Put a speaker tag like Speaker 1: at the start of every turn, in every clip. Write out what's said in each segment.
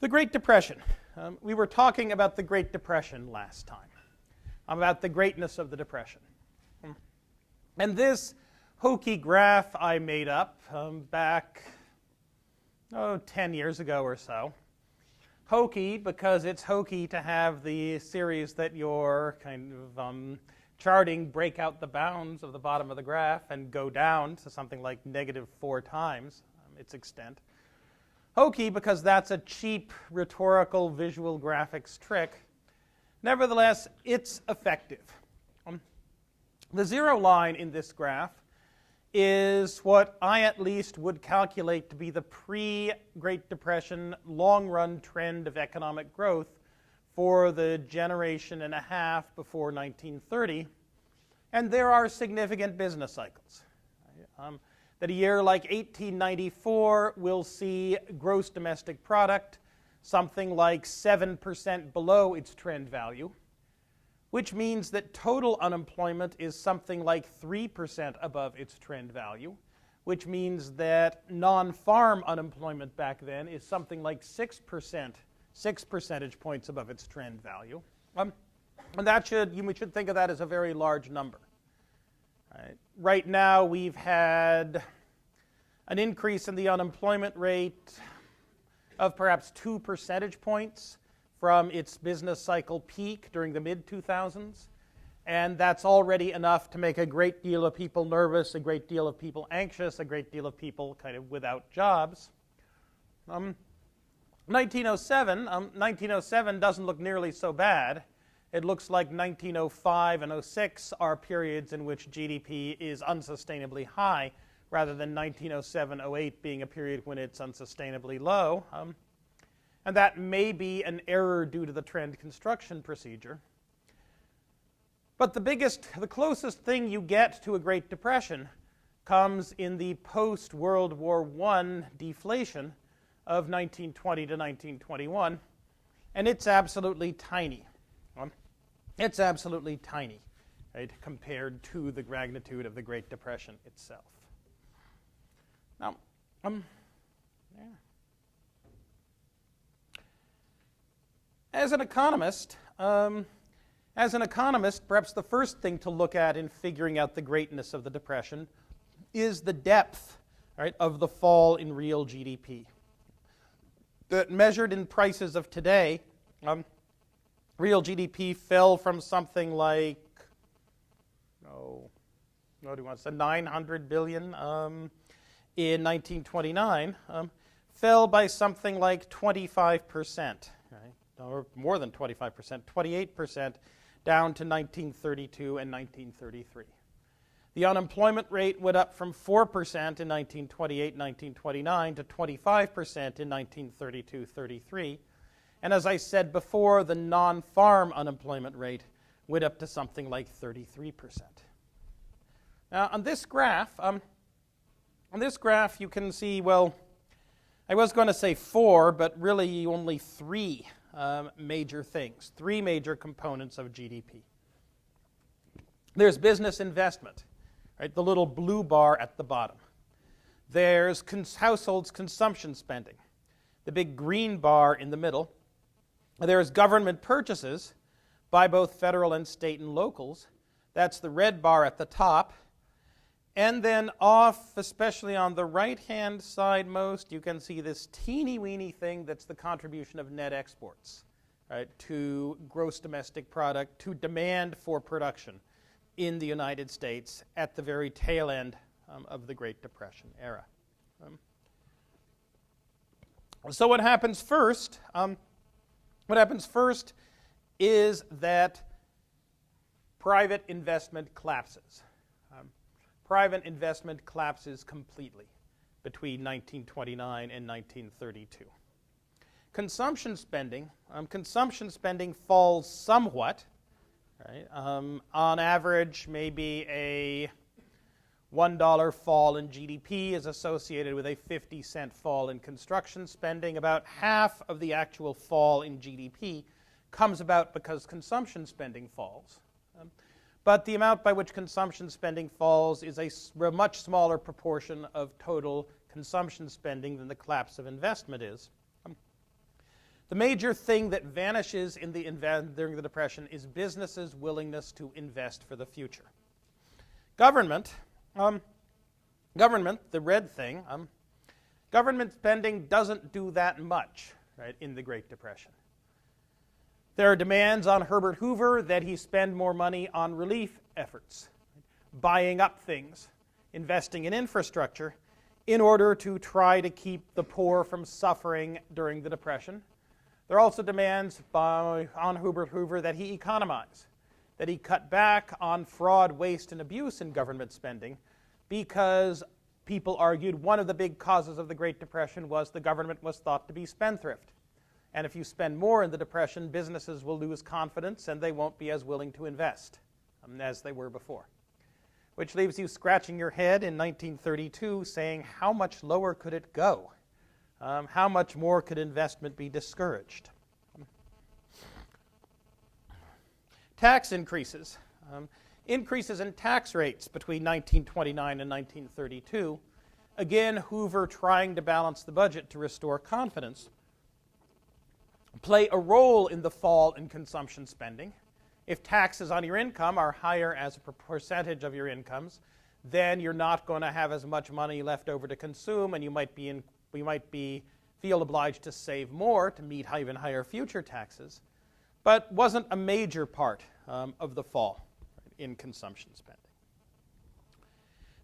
Speaker 1: The Great Depression. We were talking about the Great Depression last time, about the greatness of the Depression. And this hokey graph I made up back, 10 years ago or so. Hokey because it's hokey to have the series that you're kind of charting break out the bounds of the bottom of the graph and go down to something like -4 times its extent. Hokey because that's a cheap rhetorical visual graphics trick. Nevertheless, it's effective. The zero line in this graph is what I at least would calculate to be the pre-Great Depression long-run trend of economic growth for the generation and a half before 1930. And there are significant business cycles. That a year like 1894 will see gross domestic product something like 7% below its trend value, which means that total unemployment is something like 3% above its trend value, which means that non-farm unemployment back then is something like 6%, 6 percentage points above its trend value. And we should think of that as a very large number. Right now, we've had an increase in the unemployment rate of perhaps 2 percentage points from its business cycle peak during the mid-2000s. And that's already enough to make a great deal of people nervous, a great deal of people anxious, a great deal of people kind of without jobs. 1907 doesn't look nearly so bad. It looks like 1905 and 06 are periods in which GDP is unsustainably high, rather than 1907-08 being a period when it's unsustainably low. And that may be an error due to the trend construction procedure. But the closest thing you get to a Great Depression comes in the post-World War I deflation of 1920 to 1921, and it's absolutely tiny. It's absolutely tiny, right, compared to the magnitude of the Great Depression itself. Now, As an economist, perhaps the first thing to look at in figuring out the greatness of the Depression is the depth, right, of the fall in real GDP. That measured in prices of today, real GDP fell from something like, 900 billion in 1929, fell by something like 25%, right? Or more than 25%, 28% down to 1932 and 1933. The unemployment rate went up from 4% in 1928-1929 to 25% in 1932-33. And as I said before, the non-farm unemployment rate went up to something like 33%. Now, on this graph, you can see, well, I was going to say 4, but really only 3 major things, 3 major components of GDP. There's business investment, right, the little blue bar at the bottom. There's households' consumption spending, the big green bar in the middle. There's government purchases by both federal and state and locals. That's the red bar at the top. And then off, especially on the right-hand side most, you can see this teeny-weeny thing that's the contribution of net exports, right, to gross domestic product, to demand for production in the United States at the very tail end of the Great Depression era. So what happens first? What happens first is that private investment collapses. Private investment collapses completely between 1929 and 1932. Consumption spending falls somewhat. Right? On average, maybe a $1 fall in GDP is associated with a 50-cent fall in construction spending. About half of the actual fall in GDP comes about because consumption spending falls. But the amount by which consumption spending falls is a much smaller proportion of total consumption spending than the collapse of investment is. The major thing that vanishes during the Depression is businesses' willingness to invest for the future. Government, the red thing, government spending doesn't do that much, right, in the Great Depression. There are demands on Herbert Hoover that he spend more money on relief efforts, buying up things, investing in infrastructure, in order to try to keep the poor from suffering during the Depression. There are also demands on Herbert Hoover that he economize, that he cut back on fraud, waste, and abuse in government spending, because people argued one of the big causes of the Great Depression was the government was thought to be spendthrift. And if you spend more in the Depression, businesses will lose confidence and they won't be as willing to invest as they were before. Which leaves you scratching your head in 1932 saying, how much lower could it go? How much more could investment be discouraged? Tax increases. Increases in tax rates between 1929 and 1932. Again, Hoover trying to balance the budget to restore confidence, play a role in the fall in consumption spending. If taxes on your income are higher as a percentage of your incomes, then you're not going to have as much money left over to consume, and you might feel obliged to save more to meet even higher future taxes, but wasn't a major part of the fall in consumption spending.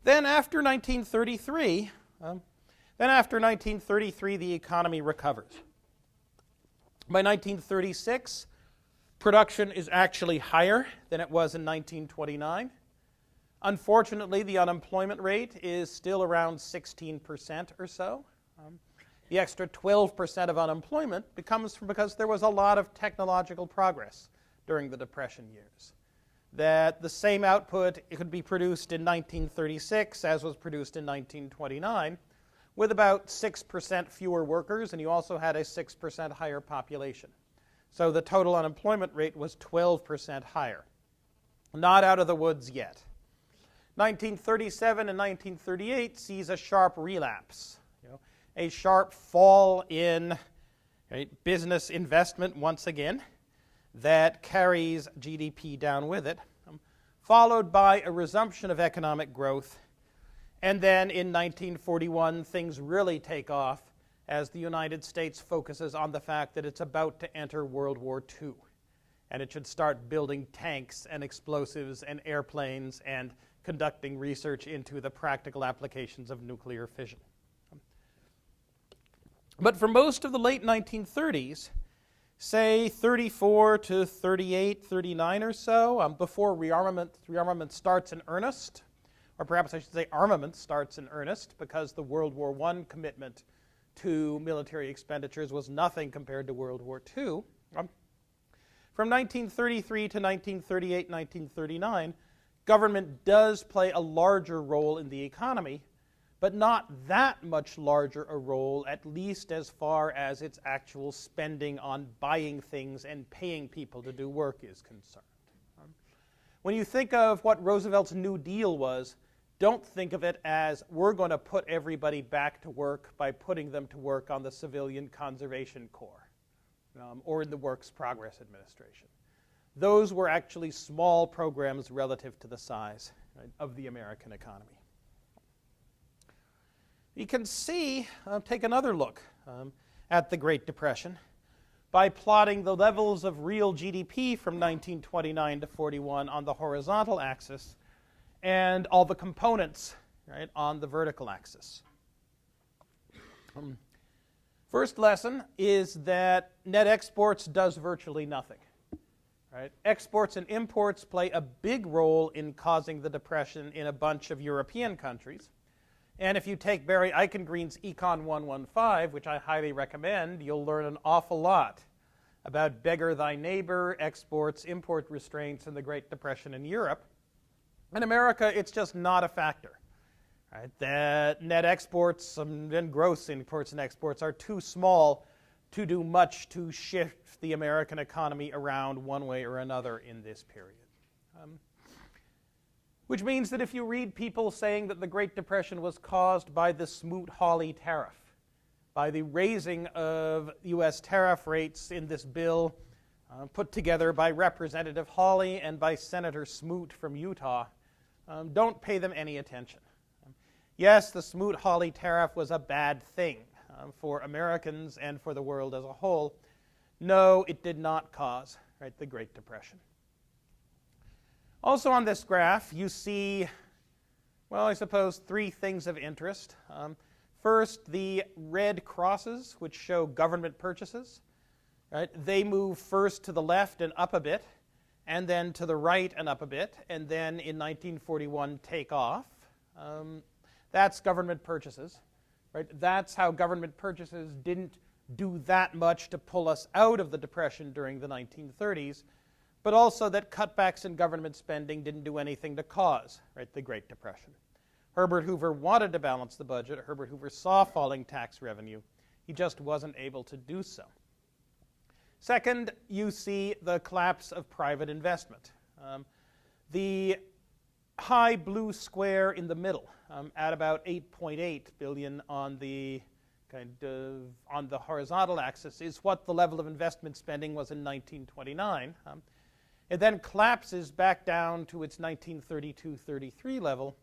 Speaker 1: Then after 1933, the economy recovers. By 1936, production is actually higher than it was in 1929. Unfortunately, the unemployment rate is still around 16% or so. The extra 12% of unemployment becomes because there was a lot of technological progress during the Depression years. That the same output could be produced in 1936 as was produced in 1929, with about 6% fewer workers, and you also had a 6% higher population. So the total unemployment rate was 12% higher. Not out of the woods yet. 1937 and 1938 sees a sharp relapse, a sharp fall in business investment once again that carries GDP down with it, followed by a resumption of economic growth. And then in 1941, things really take off as the United States focuses on the fact that it's about to enter World War II. And it should start building tanks and explosives and airplanes and conducting research into the practical applications of nuclear fission. But for most of the late 1930s, say 34 to 38, 39 or so, before rearmament starts in earnest, or perhaps I should say armament starts in earnest, because the World War I commitment to military expenditures was nothing compared to World War II. From 1933 to 1938, 1939, government does play a larger role in the economy, but not that much larger a role, at least as far as its actual spending on buying things and paying people to do work is concerned. When you think of what Roosevelt's New Deal was, don't think of it as we're going to put everybody back to work by putting them to work on the Civilian Conservation Corps or in the Works Progress Administration. Those were actually small programs relative to the size of the American economy. You can see, take another look at the Great Depression by plotting the levels of real GDP from 1929 to 41 on the horizontal axis and all the components on the vertical axis. First lesson is that net exports does virtually nothing. Exports and imports play a big role in causing the Depression in a bunch of European countries. And if you take Barry Eichengreen's Econ 115, which I highly recommend, you'll learn an awful lot about beggar thy neighbor, exports, import restraints, and the Great Depression in Europe. In America, it's just not a factor. That net exports and gross imports and exports are too small to do much to shift the American economy around one way or another in this period. Which means that if you read people saying that the Great Depression was caused by the Smoot-Hawley tariff, by the raising of U.S. tariff rates in this bill put together by Representative Hawley and by Senator Smoot from Utah, don't pay them any attention. Yes, the Smoot-Hawley tariff was a bad thing for Americans and for the world as a whole. No, it did not cause the Great Depression. Also on this graph, you see, well, I suppose three things of interest. First, the red crosses, which show government purchases. They move first to the left and up a bit, and then to the right and up a bit, and then in 1941 take off. That's government purchases. That's how government purchases didn't do that much to pull us out of the Depression during the 1930s, but also that cutbacks in government spending didn't do anything to cause the Great Depression. Herbert Hoover wanted to balance the budget. Herbert Hoover saw falling tax revenue. He just wasn't able to do so. Second, you see the collapse of private investment. The high blue square in the middle, at about $8.8 billion on the horizontal axis, is what the level of investment spending was in 1929. It then collapses back down to its 1932-33 level,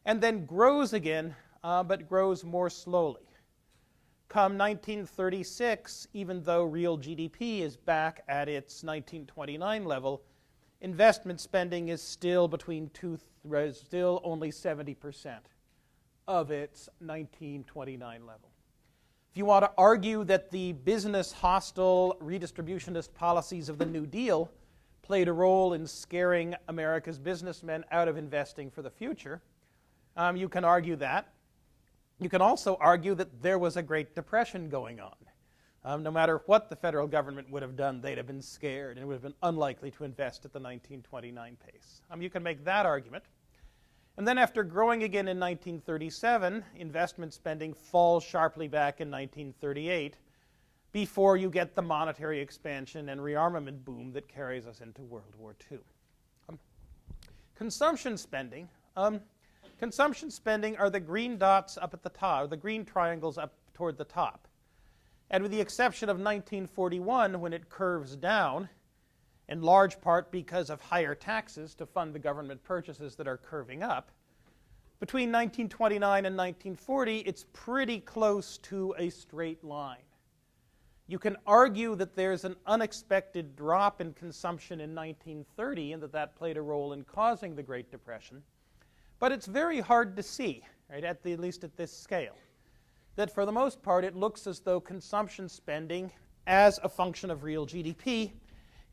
Speaker 1: and then grows again, but grows more slowly. Come 1936, even though real GDP is back at its 1929 level, investment spending is still still only 70% of its 1929 level. If you want to argue that the business-hostile redistributionist policies of the New Deal played a role in scaring America's businessmen out of investing for the future, you can argue that. You can also argue that there was a Great Depression going on. No matter what the federal government would have done, they'd have been scared and would have been unlikely to invest at the 1929 pace. You can make that argument. And then after growing again in 1937, investment spending falls sharply back in 1938 before you get the monetary expansion and rearmament boom that carries us into World War II. Consumption spending. Consumption spending are the green dots up at the top, or the green triangles up toward the top. And with the exception of 1941, when it curves down, in large part because of higher taxes to fund the government purchases that are curving up, between 1929 and 1940, it's pretty close to a straight line. You can argue that there's an unexpected drop in consumption in 1930 and that played a role in causing the Great Depression. But it's very hard to see, at least at this scale, that for the most part it looks as though consumption spending as a function of real GDP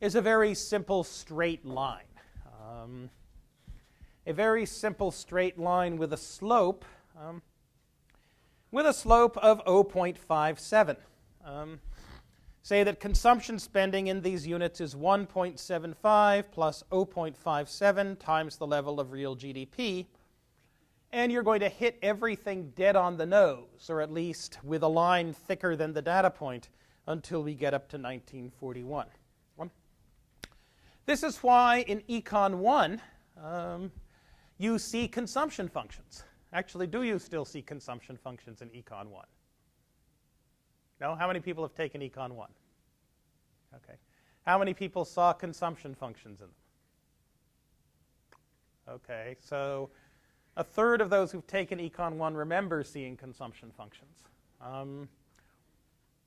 Speaker 1: is a very simple straight line. A very simple straight line with a slope of 0.57. Say that consumption spending in these units is 1.75 plus 0.57 times the level of real GDP, and you're going to hit everything dead on the nose, or at least with a line thicker than the data point, until we get up to 1941. This is why in Econ 1 you see consumption functions. Actually, do you still see consumption functions in Econ 1? No? How many people have taken Econ 1? Okay. How many people saw consumption functions in them? Okay, so a third of those who've taken Econ 1 remember seeing consumption functions.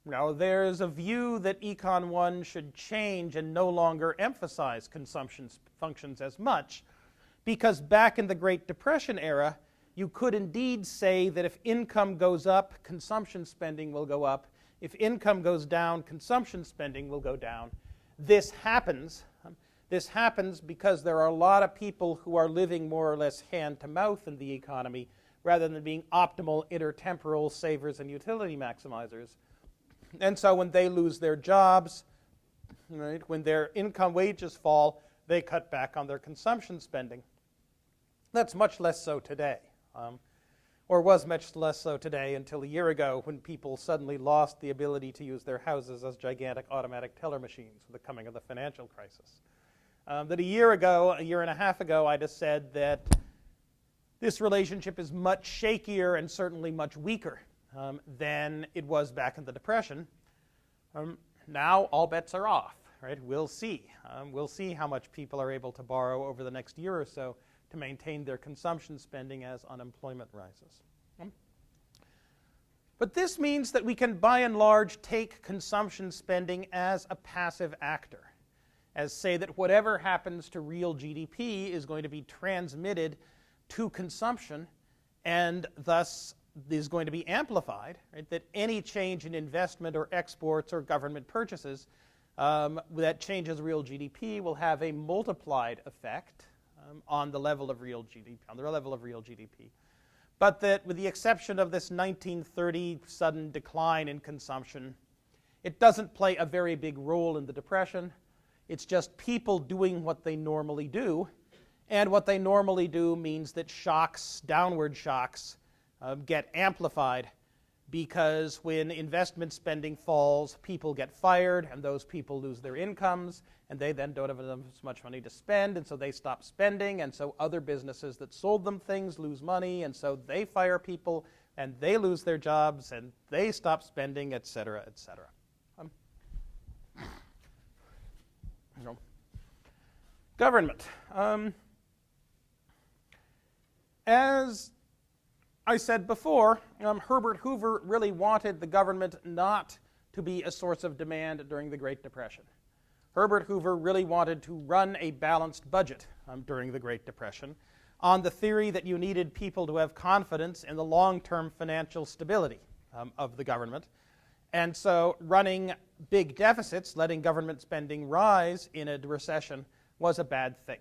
Speaker 1: Now, there's a view that Econ 1 should change and no longer emphasize consumption functions as much, because back in the Great Depression era, you could indeed say that if income goes up, consumption spending will go up. If income goes down, consumption spending will go down. This happens because there are a lot of people who are living more or less hand-to-mouth in the economy rather than being optimal intertemporal savers and utility maximizers. And so when they lose their jobs, when their income wages fall, they cut back on their consumption spending. That's much less so today, or was much less so today until a year ago when people suddenly lost the ability to use their houses as gigantic automatic teller machines with the coming of the financial crisis. That a year and a half ago, I just said that this relationship is much shakier and certainly much weaker than it was back in the Depression. Now all bets are off, right? We'll see. We'll see how much people are able to borrow over the next year or so to maintain their consumption spending as unemployment rises. But this means that we can, by and large, take consumption spending as a passive actor, as say that whatever happens to real GDP is going to be transmitted to consumption and thus is going to be amplified, right? That any change in investment or exports or government purchases that changes real GDP will have a multiplied effect on the level of real GDP, But that with the exception of this 1930 sudden decline in consumption, it doesn't play a very big role in the Depression. It's just people doing what they normally do. And what they normally do means that shocks, downward shocks, get amplified because when investment spending falls, people get fired, and those people lose their incomes, and they then don't have as much money to spend, and so they stop spending, and so other businesses that sold them things lose money, and so they fire people, and they lose their jobs, and they stop spending, et cetera, et cetera. Government. As I said before, Herbert Hoover really wanted the government not to be a source of demand during the Great Depression. Herbert Hoover really wanted to run a balanced budget during the Great Depression on the theory that you needed people to have confidence in the long-term financial stability of the government. And so running big deficits, letting government spending rise in a recession, was a bad thing.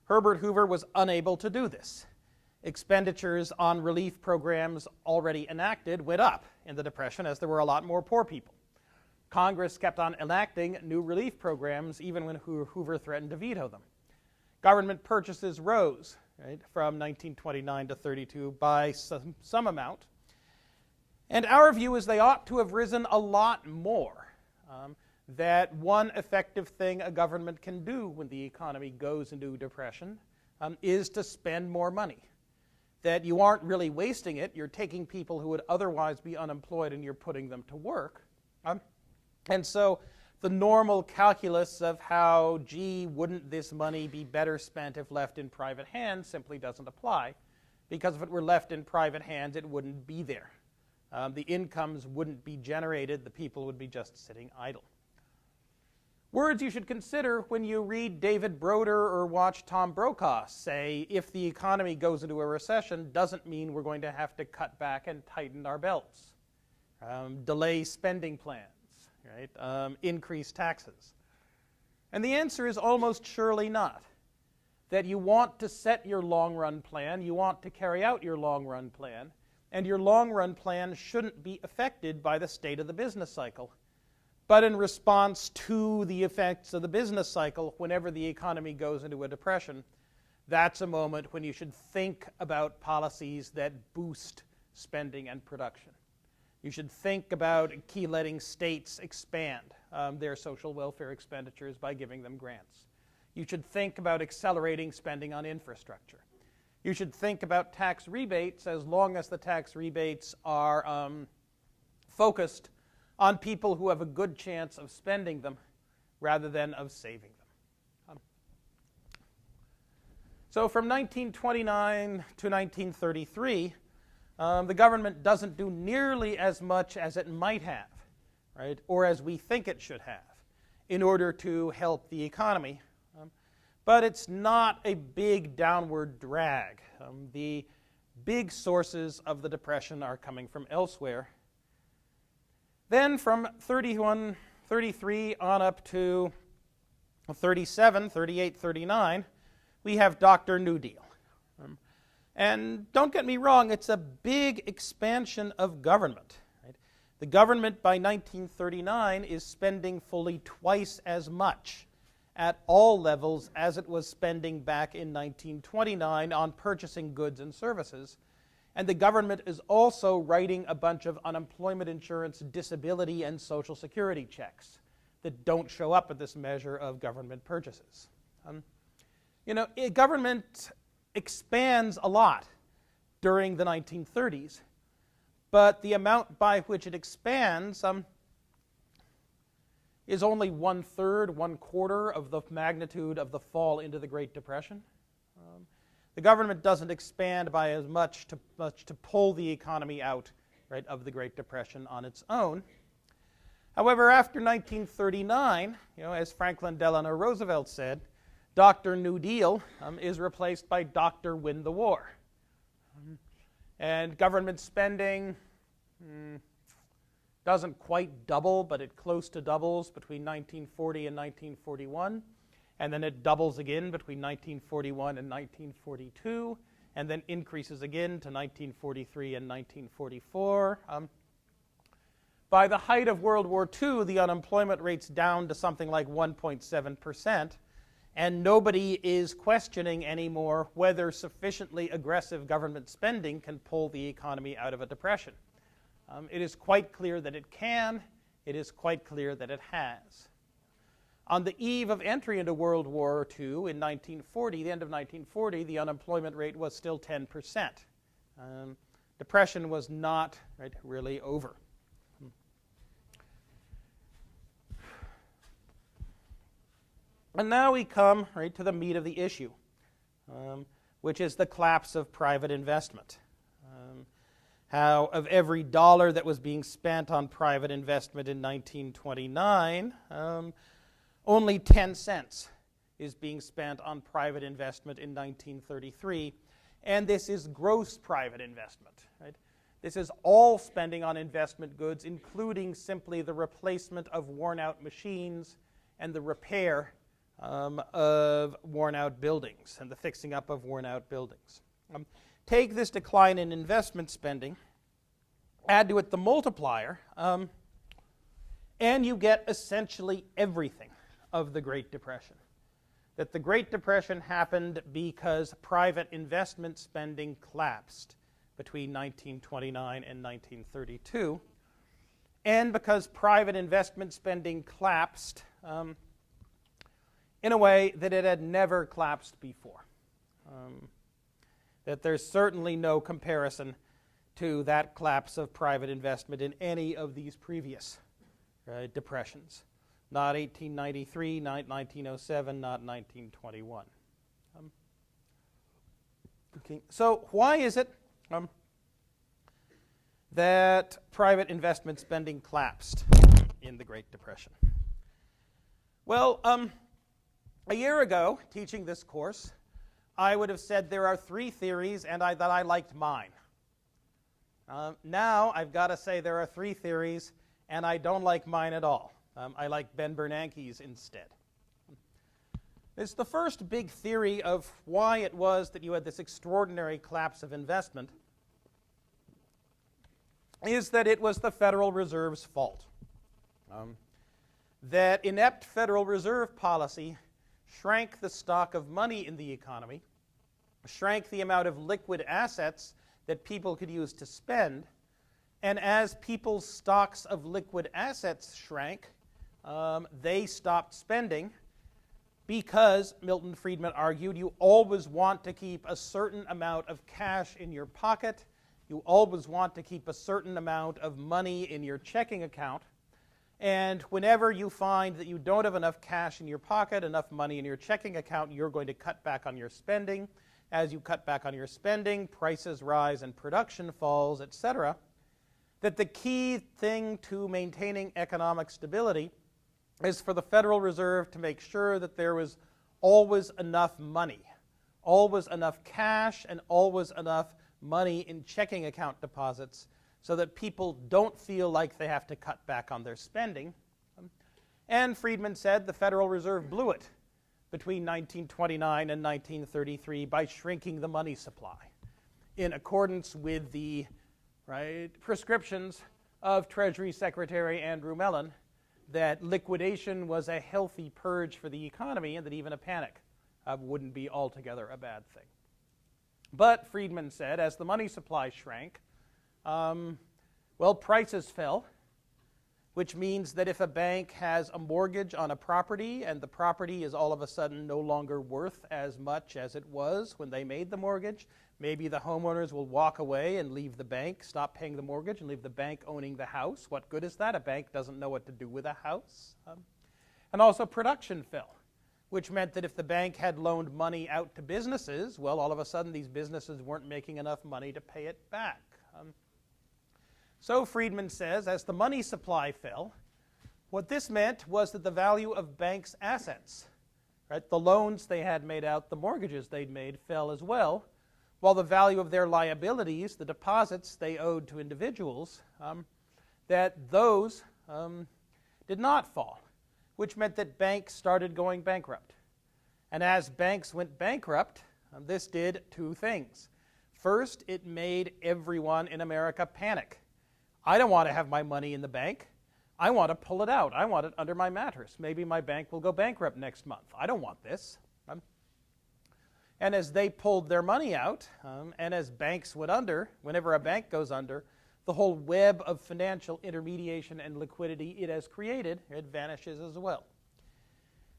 Speaker 1: Herbert Hoover was unable to do this. Expenditures on relief programs already enacted went up in the Depression as there were a lot more poor people. Congress kept on enacting new relief programs even when Hoover threatened to veto them. Government purchases rose, right, from 1929 to 32 by some amount. And our view is they ought to have risen a lot more. That one effective thing a government can do when the economy goes into depression is to spend more money. That you aren't really wasting it, you're taking people who would otherwise be unemployed and you're putting them to work. And so the normal calculus of how, gee, wouldn't this money be better spent if left in private hands simply doesn't apply, because if it were left in private hands, it wouldn't be there. The incomes wouldn't be generated, the people would be just sitting idle. Words you should consider when you read David Broder or watch Tom Brokaw say, if the economy goes into a recession, doesn't mean we're going to have to cut back and tighten our belts, delay spending plans, right? Increase taxes. And the answer is almost surely not. That you want to set your long-run plan, you want to carry out your long-run plan, and your long-run plan shouldn't be affected by the state of the business cycle. But in response to the effects of the business cycle, whenever the economy goes into a depression, that's a moment when you should think about policies that boost spending and production. You should think about letting states expand their social welfare expenditures by giving them grants. You should think about accelerating spending on infrastructure. You should think about tax rebates as long as the tax rebates are focused on people who have a good chance of spending them rather than of saving them. So from 1929 to 1933, the government doesn't do nearly as much as it might have, right, or as we think it should have, in order to help the economy. But it's not a big downward drag. The big sources of the Depression are coming from elsewhere. Then from 31, 33 on up to 37, 38, 39, we have Dr. New Deal. And don't get me wrong, it's a big expansion of government. Right? The government by 1939 is spending fully twice as much at all levels as it was spending back in 1929 on purchasing goods and services. And the government is also writing a bunch of unemployment insurance, disability, and Social Security checks that don't show up at this measure of government purchases. Government expands a lot during the 1930s, but the amount by which it expands is only 1/3, 1/4 of the magnitude of the fall into the Great Depression. The government doesn't expand by as much to pull the economy out, right, of the Great Depression on its own. However, after 1939, as Franklin Delano Roosevelt said, Dr. New Deal is replaced by Dr. Win the War. And government spending doesn't quite double, but it close to doubles between 1940 and 1941. And then it doubles again between 1941 and 1942, and then increases again to 1943 and 1944. By the height of World War II, the unemployment rate's down to something like 1.7%, and nobody is questioning anymore whether sufficiently aggressive government spending can pull the economy out of a depression. It is quite clear that it can. It is quite clear that it has. On the eve of entry into World War II in 1940, the end of 1940, the unemployment rate was still 10%. Depression was not really over. And now we come to the meat of the issue, which is the collapse of private investment. How of every dollar that was being spent on private investment in 1929, only 10 cents is being spent on private investment in 1933, and this is gross private investment. Right? This is all spending on investment goods, including simply the replacement of worn-out machines and the repair of worn-out buildings and the fixing up of worn-out buildings. Take this decline in investment spending, add to it the multiplier, and you get essentially everything of the Great Depression. That the Great Depression happened because private investment spending collapsed between 1929 and 1932, and because private investment spending collapsed in a way that it had never collapsed before. That there's certainly no comparison to that collapse of private investment in any of these previous depressions. Not 1893, not 1907, not 1921. Okay. So why is it that private investment spending collapsed in the Great Depression? Well, a year ago, teaching this course, I would have said there are three theories and that I liked mine. Now I've got to say there are three theories and I don't like mine at all. I like Ben Bernanke's instead. It's the first big theory of why it was that you had this extraordinary collapse of investment is that it was the Federal Reserve's fault. That inept Federal Reserve policy shrank the stock of money in the economy, shrank the amount of liquid assets that people could use to spend, and as people's stocks of liquid assets shrank, they stopped spending because, Milton Friedman argued, you always want to keep a certain amount of cash in your pocket, you always want to keep a certain amount of money in your checking account, and whenever you find that you don't have enough cash in your pocket, enough money in your checking account, you're going to cut back on your spending. As you cut back on your spending, prices rise and production falls, etc. That the key thing to maintaining economic stability is for the Federal Reserve to make sure that there was always enough money, always enough cash, and always enough money in checking account deposits so that people don't feel like they have to cut back on their spending. And Friedman said the Federal Reserve blew it between 1929 and 1933 by shrinking the money supply in accordance with the prescriptions of Treasury Secretary Andrew Mellon that liquidation was a healthy purge for the economy and that even a panic wouldn't be altogether a bad thing. But Friedman said as the money supply shrank, prices fell, which means that if a bank has a mortgage on a property and the property is all of a sudden no longer worth as much as it was when they made the mortgage, maybe the homeowners will walk away and leave the bank, stop paying the mortgage, and leave the bank owning the house. What good is that? A bank doesn't know what to do with a house. And also production fell, which meant that if the bank had loaned money out to businesses, well, all of a sudden these businesses weren't making enough money to pay it back. So Friedman says, as the money supply fell, what this meant was that the value of banks' assets, right, the loans they had made out, the mortgages they'd made, fell as well, while the value of their liabilities, the deposits they owed to individuals, that those did not fall, which meant that banks started going bankrupt. And as banks went bankrupt, this did two things. First, it made everyone in America panic. I don't want to have my money in the bank. I want to pull it out. I want it under my mattress. Maybe my bank will go bankrupt next month. I don't want this. And as they pulled their money out, and as banks went under, whenever a bank goes under, the whole web of financial intermediation and liquidity it has created, it vanishes as well.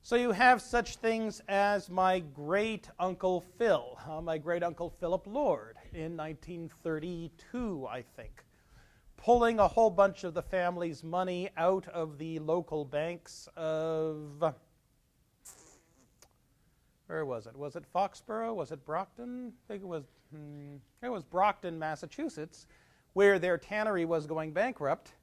Speaker 1: So you have such things as my great-uncle Phil, my great-uncle Philip Lord, in 1932, I think, pulling a whole bunch of the family's money out of the local banks of, where was it? Was it Foxborough? Was it Brockton? I think it was Brockton, Massachusetts, where their tannery was going bankrupt,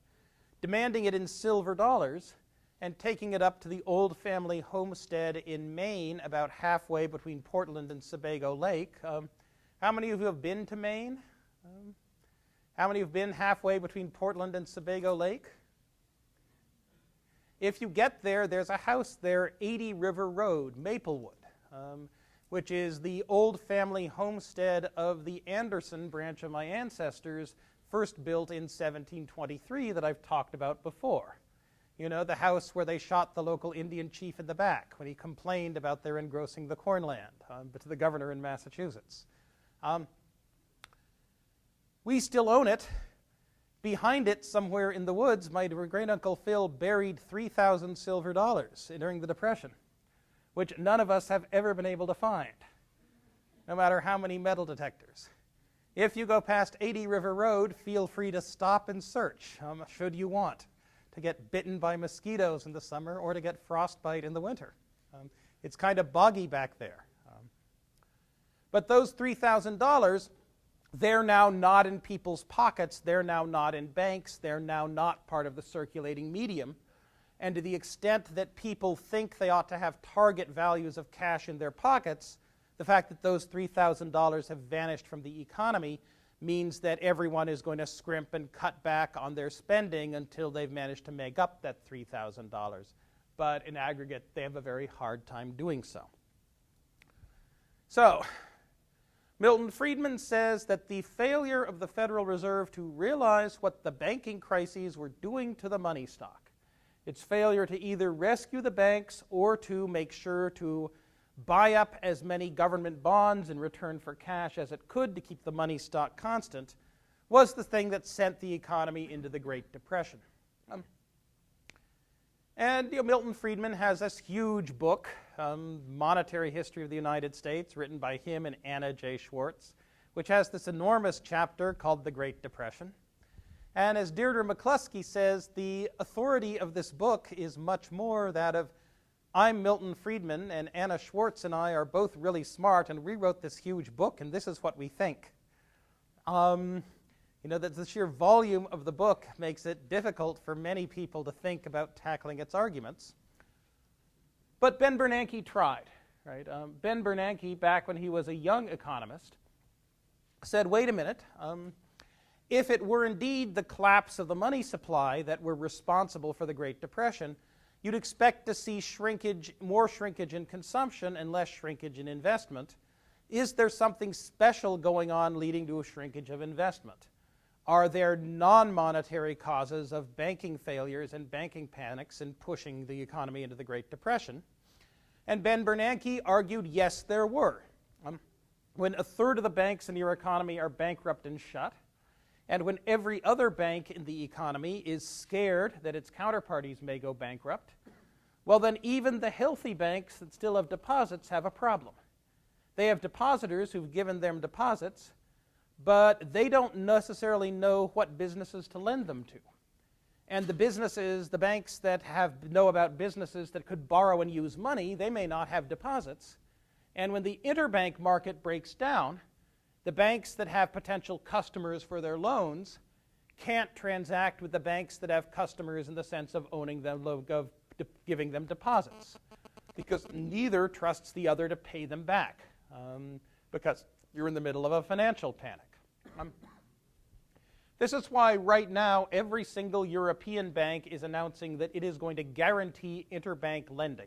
Speaker 1: demanding it in silver dollars, and taking it up to the old family homestead in Maine, about halfway between Portland and Sebago Lake. How many of you have been to Maine? How many have been halfway between Portland and Sebago Lake? If you get there, there's a house there, 80 River Road, Maplewood, which is the old family homestead of the Anderson branch of my ancestors, first built in 1723, that I've talked about before. You know, the house where they shot the local Indian chief in the back when he complained about their engrossing the cornland, to the governor in Massachusetts. We still own it. Behind it, somewhere in the woods, my great-uncle Phil buried 3,000 silver dollars during the Depression, which none of us have ever been able to find, no matter how many metal detectors. If you go past 80 River Road, feel free to stop and search, should you want to get bitten by mosquitoes in the summer or to get frostbite in the winter. It's kind of boggy back there. But those $3,000, they're now not in people's pockets. They're now not in banks. They're now not part of the circulating medium. And to the extent that people think they ought to have target values of cash in their pockets, the fact that those $3,000 have vanished from the economy means that everyone is going to scrimp and cut back on their spending until they've managed to make up that $3,000. But in aggregate, they have a very hard time doing so. So, Milton Friedman says that the failure of the Federal Reserve to realize what the banking crises were doing to the money stock, its failure to either rescue the banks or to make sure to buy up as many government bonds in return for cash as it could to keep the money stock constant, was the thing that sent the economy into the Great Depression. Milton Friedman has this huge book, Monetary History of the United States, written by him and Anna J. Schwartz, which has this enormous chapter called The Great Depression. And as Deirdre McCluskey says, the authority of this book is much more that of, I'm Milton Friedman, and Anna Schwartz and I are both really smart, and we wrote this huge book, and this is what we think. That the sheer volume of the book makes it difficult for many people to think about tackling its arguments. But Ben Bernanke tried, right? Ben Bernanke, back when he was a young economist, said, wait a minute, if it were indeed the collapse of the money supply that were responsible for the Great Depression, you'd expect to see more shrinkage in consumption and less shrinkage in investment. Is there something special going on leading to a shrinkage of investment? Are there non-monetary causes of banking failures and banking panics in pushing the economy into the Great Depression? And Ben Bernanke argued, yes, there were. When a third of the banks in your economy are bankrupt and shut, And when every other bank in the economy is scared that its counterparties may go bankrupt, well, then even the healthy banks that still have deposits have a problem. They have depositors who've given them deposits, but they don't necessarily know what businesses to lend them to. And the businesses, the banks that know about businesses that could borrow and use money, they may not have deposits. And when the interbank market breaks down, the banks that have potential customers for their loans can't transact with the banks that have customers in the sense of owning them, of giving them deposits, because neither trusts the other to pay them back, because you're in the middle of a financial panic. This is why right now every single European bank is announcing that it is going to guarantee interbank lending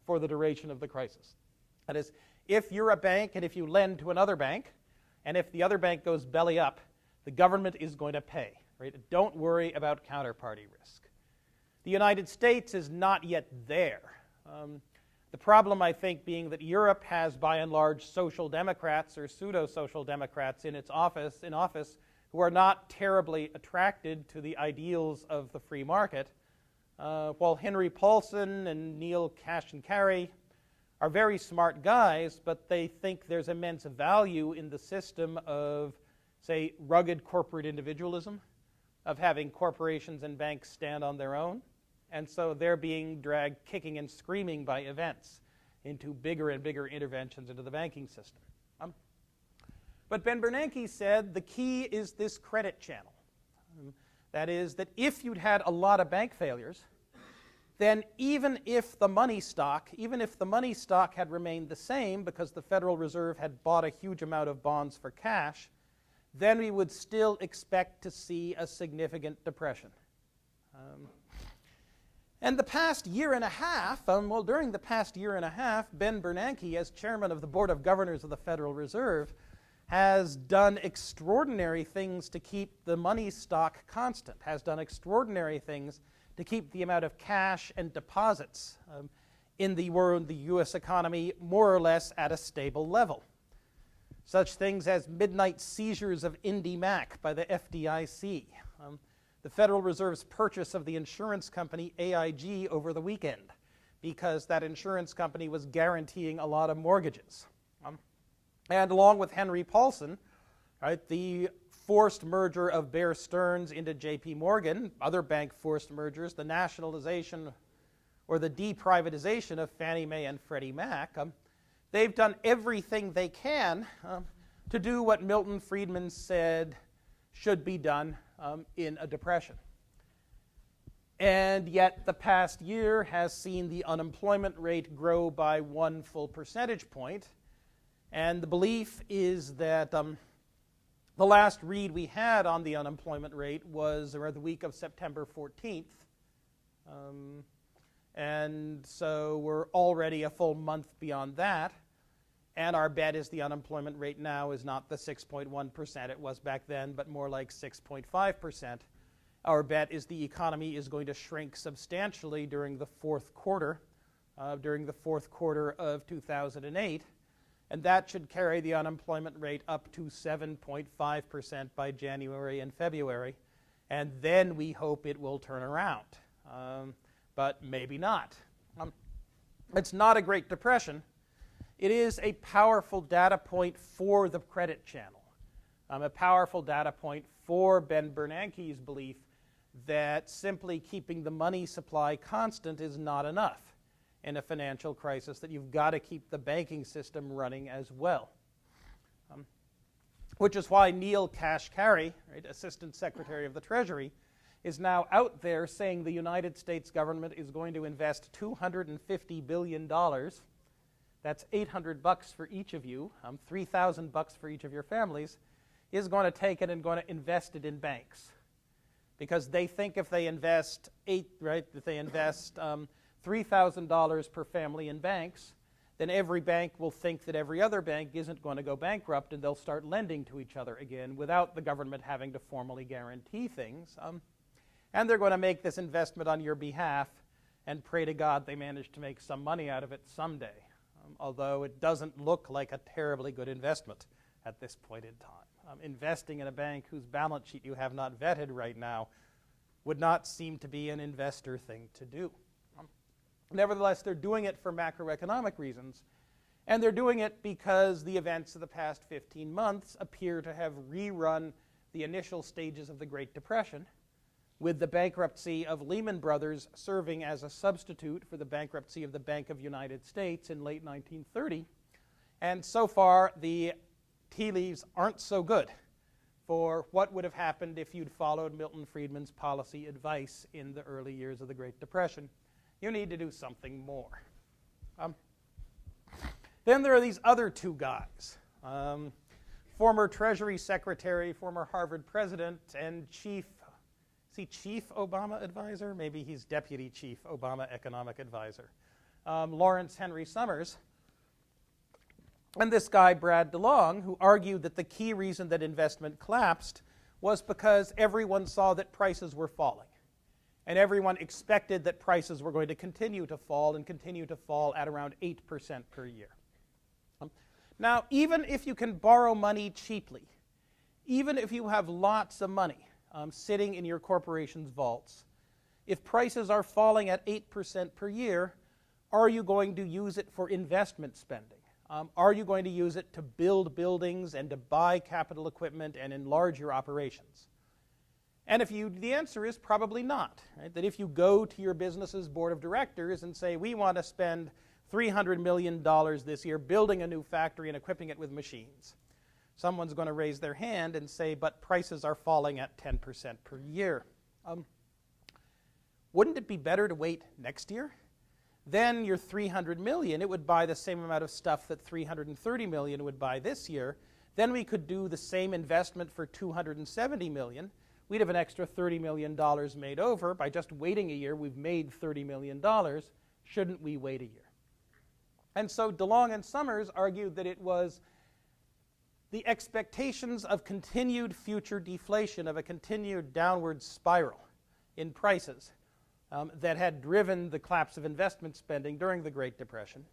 Speaker 1: for the duration of the crisis. That is, if you're a bank and if you lend to another bank, and if the other bank goes belly up, the government is going to pay. Right? Don't worry about counterparty risk. The United States is not yet there. The problem, I think, being that Europe has, by and large, social democrats or pseudo-social democrats in office who are not terribly attracted to the ideals of the free market, while Henry Paulson and Neil Kashkari are very smart guys, but they think there's immense value in the system of, say, rugged corporate individualism, of having corporations and banks stand on their own. And so they're being dragged kicking and screaming by events into bigger and bigger interventions into the banking system. But Ben Bernanke said the key is this credit channel. That is, that if you'd had a lot of bank failures, then even if the money stock had remained the same because the Federal Reserve had bought a huge amount of bonds for cash, then we would still expect to see a significant depression. And the past year and a half, during the past year and a half, Ben Bernanke, as chairman of the Board of Governors of the Federal Reserve, has done extraordinary things to keep the money stock constant, has done extraordinary things to keep the amount of cash and deposits in the U.S. economy more or less at a stable level. Such things as midnight seizures of IndyMac by the FDIC, the Federal Reserve's purchase of the insurance company AIG over the weekend, because that insurance company was guaranteeing a lot of mortgages. And along with Henry Paulson, right, the forced merger of Bear Stearns into J.P. Morgan, other bank forced mergers, the nationalization or the deprivatization of Fannie Mae and Freddie Mac, they've done everything they can to do what Milton Friedman said should be done in a depression. And yet the past year has seen the unemployment rate grow by 1 full percentage point. And the belief is that the last read we had on the unemployment rate was around the week of September 14th. And so we're already a full month beyond that. And our bet is the unemployment rate now is not the 6.1% it was back then, but more like 6.5%. Our bet is the economy is going to shrink substantially during the fourth quarter of 2008. And that should carry the unemployment rate up to 7.5% by January and February. And then we hope it will turn around. But maybe not. It's not a Great Depression. It is a powerful data point for the credit channel. A powerful data point for Ben Bernanke's belief that simply keeping the money supply constant is not enough in a financial crisis, that you've got to keep the banking system running as well. Which is why Neil Kashkari, right, Assistant Secretary of the Treasury, is now out there saying the United States government is going to invest $250 billion. That's $800 for each of you, $3,000 for each of your families, is going to take it and going to invest it in banks. Because they think if they invest $3,000 per family in banks, then every bank will think that every other bank isn't going to go bankrupt, and they'll start lending to each other again without the government having to formally guarantee things. And they're going to make this investment on your behalf and pray to God they manage to make some money out of it someday, although it doesn't look like a terribly good investment at this point in time. Investing in a bank whose balance sheet you have not vetted right now would not seem to be an investor thing to do. Nevertheless, they're doing it for macroeconomic reasons, and they're doing it because the events of the past 15 months appear to have rerun the initial stages of the Great Depression, with the bankruptcy of Lehman Brothers serving as a substitute for the bankruptcy of the Bank of the United States in late 1930. And so far, the tea leaves aren't so good for what would have happened if you'd followed Milton Friedman's policy advice in the early years of the Great Depression. You need to do something more. Then there are these other two guys, former Treasury Secretary, former Harvard President, and Chief Obama Advisor? Maybe he's Deputy Chief Obama Economic Advisor, Lawrence Henry Summers. And this guy, Brad DeLong, who argued that the key reason that investment collapsed was because everyone saw that prices were falling. And everyone expected that prices were going to continue to fall and continue to fall at around 8% per year. Now, even if you can borrow money cheaply, even if you have lots of money sitting in your corporation's vaults, if prices are falling at 8% per year, are you going to use it for investment spending? Are you going to use it to build buildings and to buy capital equipment and enlarge your operations? And the answer is probably not. Right? That if you go to your business's board of directors and say, we want to spend $300 million this year building a new factory and equipping it with machines, someone's going to raise their hand and say, but prices are falling at 10% per year. Wouldn't it be better to wait next year? Then your $300 million, it would buy the same amount of stuff that $330 million would buy this year. Then we could do the same investment for $270 million. We'd have an extra $30 million made over. By just waiting a year, we've made $30 million. Shouldn't we wait a year? And so DeLong and Summers argued that it was the expectations of continued future deflation, of a continued downward spiral in prices that had driven the collapse of investment spending during the Great Depression,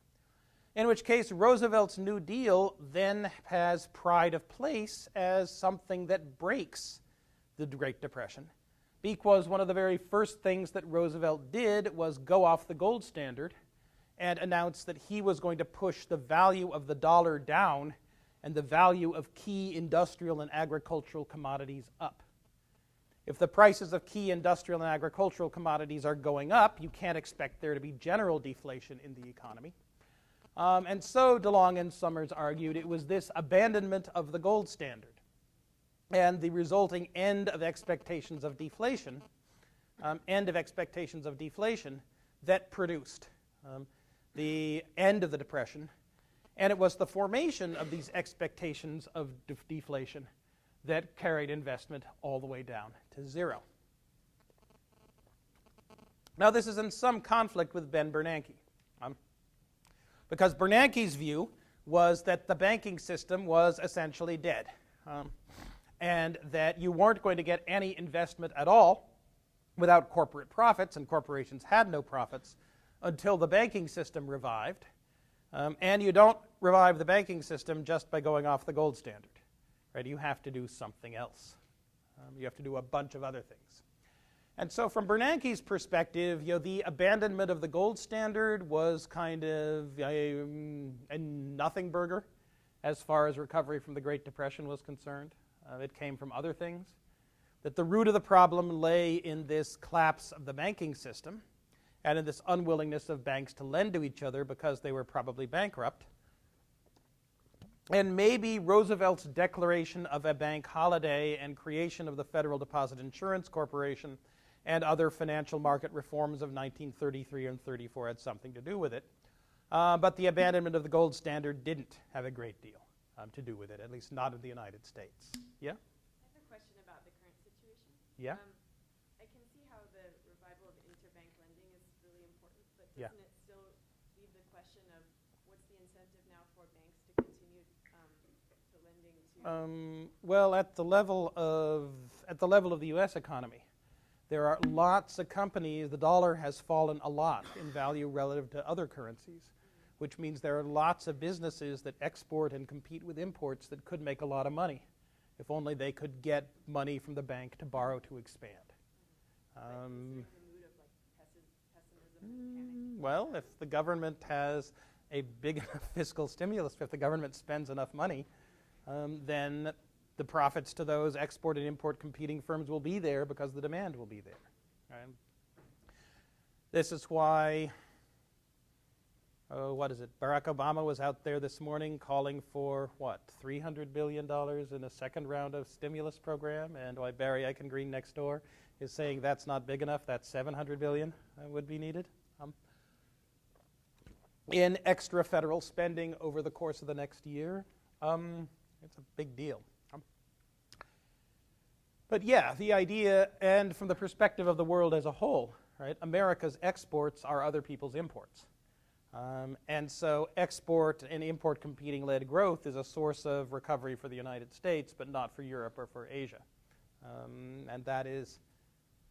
Speaker 1: in which case Roosevelt's New Deal then has pride of place as something that breaks the Great Depression, because one of the very first things that Roosevelt did was go off the gold standard and announce that he was going to push the value of the dollar down and the value of key industrial and agricultural commodities up. If the prices of key industrial and agricultural commodities are going up, you can't expect there to be general deflation in the economy. And so DeLong and Summers argued it was this abandonment of the gold standard and the resulting end of expectations of deflation, that produced the end of the Depression. And it was the formation of these expectations of deflation that carried investment all the way down to zero. Now, this is in some conflict with Ben Bernanke, because Bernanke's view was that the banking system was essentially dead, and that you weren't going to get any investment at all without corporate profits, and corporations had no profits until the banking system revived. And you don't revive the banking system just by going off the gold standard. Right? You have to do something else. You have to do a bunch of other things. And so from Bernanke's perspective, the abandonment of the gold standard was kind of a nothing burger as far as recovery from the Great Depression was concerned. It came from other things. That the root of the problem lay in this collapse of the banking system and in this unwillingness of banks to lend to each other because they were probably bankrupt. And maybe Roosevelt's declaration of a bank holiday and creation of the Federal Deposit Insurance Corporation and other financial market reforms of 1933 and 34 had something to do with it. But the abandonment of the gold standard didn't have a great deal to do with it, at least not in the United States. Yeah?
Speaker 2: I have a question about the current situation.
Speaker 1: Yeah?
Speaker 2: I can see how the revival of interbank lending is really important, but
Speaker 1: Yeah.
Speaker 2: doesn't it still leave the question of what's the incentive now for banks to continue the lending to?
Speaker 1: Well, at the level of the U.S. economy, there are lots of companies. The dollar has fallen a lot in value relative to other currencies, which means there are lots of businesses that export and compete with imports that could make a lot of money If only they could get money from the bank to borrow to expand.
Speaker 2: But is there a mood of like pessimism and panic?
Speaker 1: Well, if the government has a big enough fiscal stimulus, if the government spends enough money, then the profits to those export and import competing firms will be there because the demand will be there. Right? This is why, Barack Obama was out there this morning calling for, $300 billion in a second round of stimulus program, and why Barry Eichengreen next door is saying that's not big enough, that $700 billion would be needed in extra federal spending over the course of the next year. It's a big deal. But yeah, the idea, and from the perspective of the world as a whole, right, America's exports are other people's imports. And so export and import competing-led growth is a source of recovery for the United States, but not for Europe or for Asia. And that is,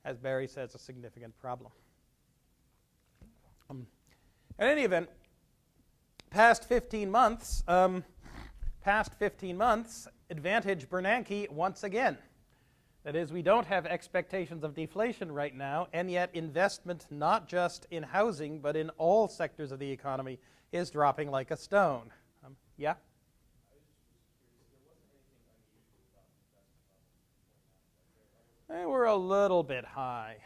Speaker 1: as Barry says, a significant problem. In any event, past 15 months, advantage Bernanke once again. That is, we don't have expectations of deflation right now, and yet investment, not just in housing, but in all sectors of the economy, is dropping like a stone. Yeah? They were a little bit high,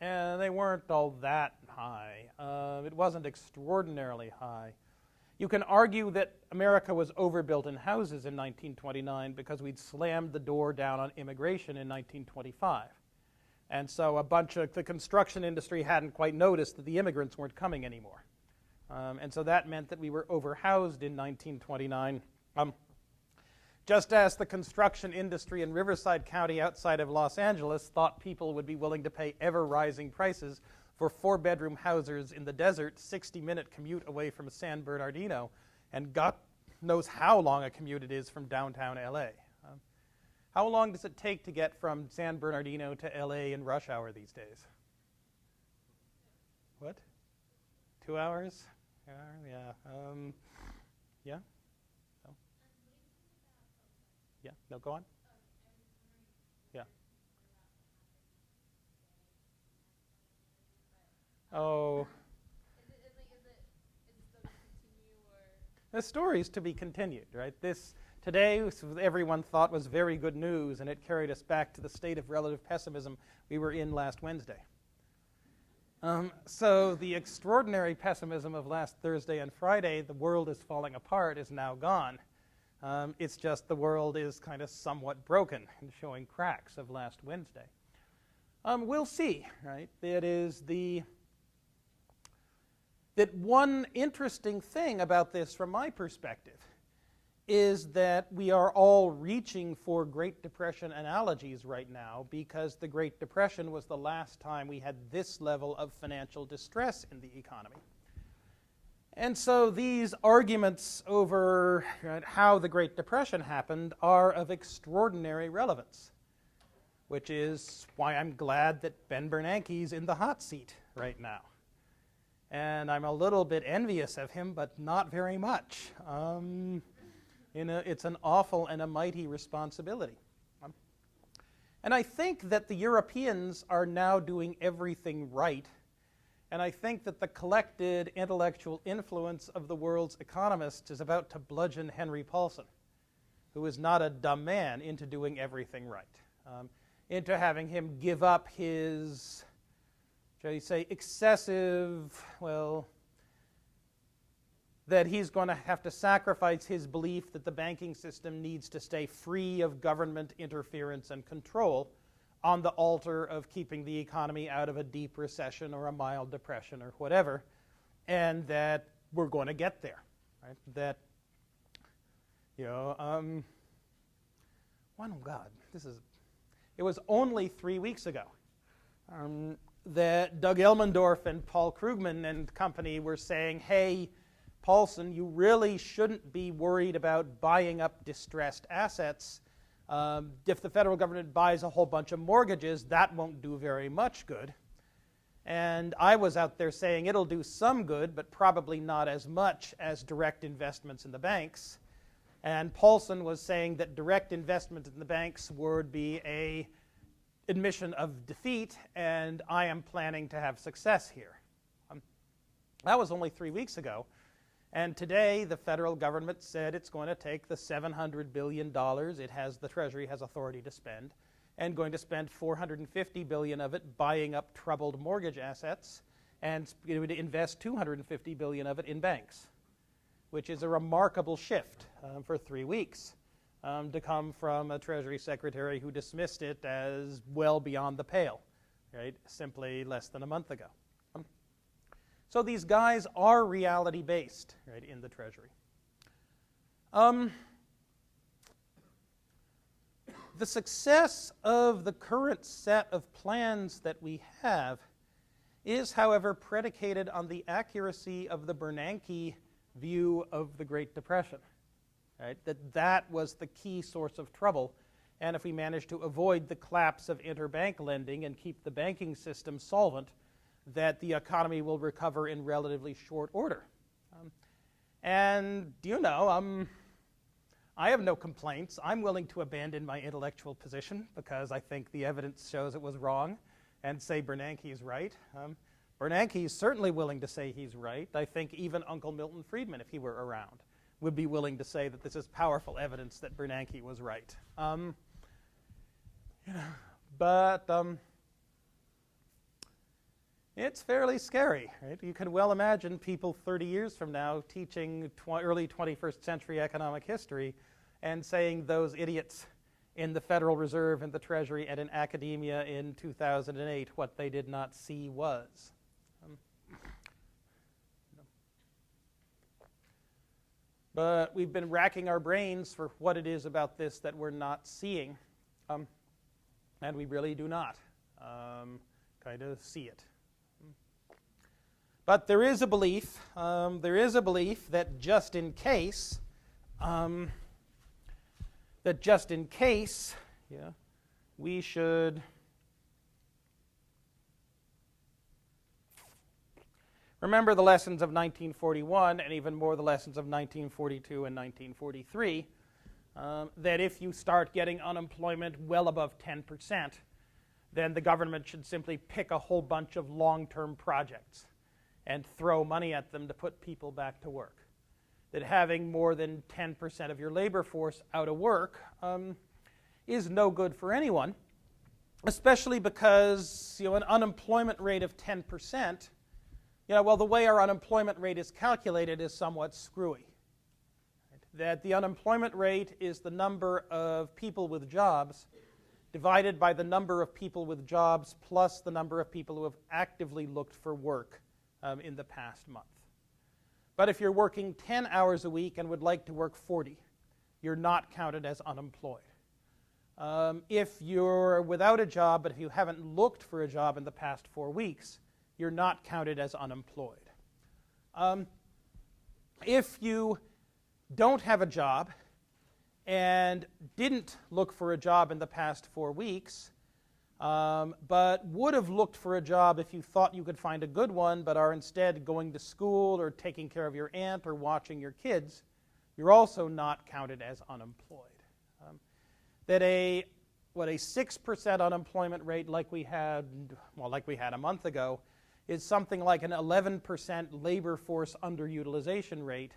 Speaker 1: and they weren't all that high. It wasn't extraordinarily high. You can argue that America was overbuilt in houses in 1929 because we'd slammed the door down on immigration in 1925. And so a bunch of the construction industry hadn't quite noticed that the immigrants weren't coming anymore. And so that meant that we were overhoused in 1929. Just as the construction industry in Riverside County outside of Los Angeles thought people would be willing to pay ever-rising prices for 4-bedroom houses in the desert, 60-minute commute away from San Bernardino, and God knows how long a commute it is from downtown LA. How long does it take to get from San Bernardino to LA in rush hour these days? What? 2 hours? Yeah. Yeah? No? Yeah? No, go on. Yeah. Oh. The story is to be continued, right? This today, everyone thought was very good news, and it carried us back to the state of relative pessimism we were in last Wednesday. So the extraordinary pessimism of last Thursday and Friday, the world is falling apart, is now gone. It's just the world is kind of somewhat broken and showing cracks of last Wednesday. We'll see, right? That one interesting thing about this from my perspective is that we are all reaching for Great Depression analogies right now because the Great Depression was the last time we had this level of financial distress in the economy. And so these arguments over how the Great Depression happened are of extraordinary relevance, which is why I'm glad that Ben Bernanke's in the hot seat right now. And I'm a little bit envious of him, but not very much. It's an awful and a mighty responsibility. And I think that the Europeans are now doing everything right. And I think that the collected intellectual influence of the world's economists is about to bludgeon Henry Paulson, who is not a dumb man, into doing everything right, into having him give up his, shall you say, excessive, that he's going to have to sacrifice his belief that the banking system needs to stay free of government interference and control on the altar of keeping the economy out of a deep recession or a mild depression or whatever, and that we're going to get there, right? That, oh God, it was only 3 weeks ago that Doug Elmendorf and Paul Krugman and company were saying, hey, Paulson, you really shouldn't be worried about buying up distressed assets. If the federal government buys a whole bunch of mortgages, that won't do very much good. And I was out there saying it'll do some good, but probably not as much as direct investments in the banks. And Paulson was saying that direct investment in the banks would be a admission of defeat, and I am planning to have success here. That was only 3 weeks ago. And today, the federal government said it's going to take the $700 billion the Treasury has authority to spend, and going to spend $450 billion of it buying up troubled mortgage assets, and going to invest $250 billion of it in banks, which is a remarkable shift for 3 weeks to come from a Treasury Secretary who dismissed it as well beyond the pale, right? Simply less than a month ago. So these guys are reality-based, right, in the Treasury. The success of the current set of plans that we have is, however, predicated on the accuracy of the Bernanke view of the Great Depression. Right? That was the key source of trouble, and if we manage to avoid the collapse of interbank lending and keep the banking system solvent, that the economy will recover in relatively short order. And you know, I have no complaints. I'm willing to abandon my intellectual position because I think the evidence shows it was wrong and say Bernanke is right. Bernanke is certainly willing to say he's right. I think even Uncle Milton Friedman, if he were around, would be willing to say that this is powerful evidence that Bernanke was right. It's fairly scary, right? You can well imagine people 30 years from now teaching early 21st century economic history and saying those idiots in the Federal Reserve and the Treasury and in academia in 2008 what they did not see was. But we've been racking our brains for what it is about this that we're not seeing, and we really do not kind of see it. But there is a belief that just in case, we should remember the lessons of 1941 and even more the lessons of 1942 and 1943, that if you start getting unemployment well above 10%, then the government should simply pick a whole bunch of long-term projects and throw money at them to put people back to work. That having more than 10% of your labor force out of work is no good for anyone, especially because an unemployment rate of 10%, the way our unemployment rate is calculated is somewhat screwy. Right? That the unemployment rate is the number of people with jobs divided by the number of people with jobs plus the number of people who have actively looked for work in the past month. But if you're working 10 hours a week and would like to work 40, you're not counted as unemployed. If you're without a job, but if you haven't looked for a job in the past 4 weeks, you're not counted as unemployed. If you don't have a job and didn't look for a job in the past 4 weeks, but would have looked for a job if you thought you could find a good one, but are instead going to school or taking care of your aunt or watching your kids, you're also not counted as unemployed. That a 6% unemployment rate like we had a month ago is something like an 11% labor force underutilization rate,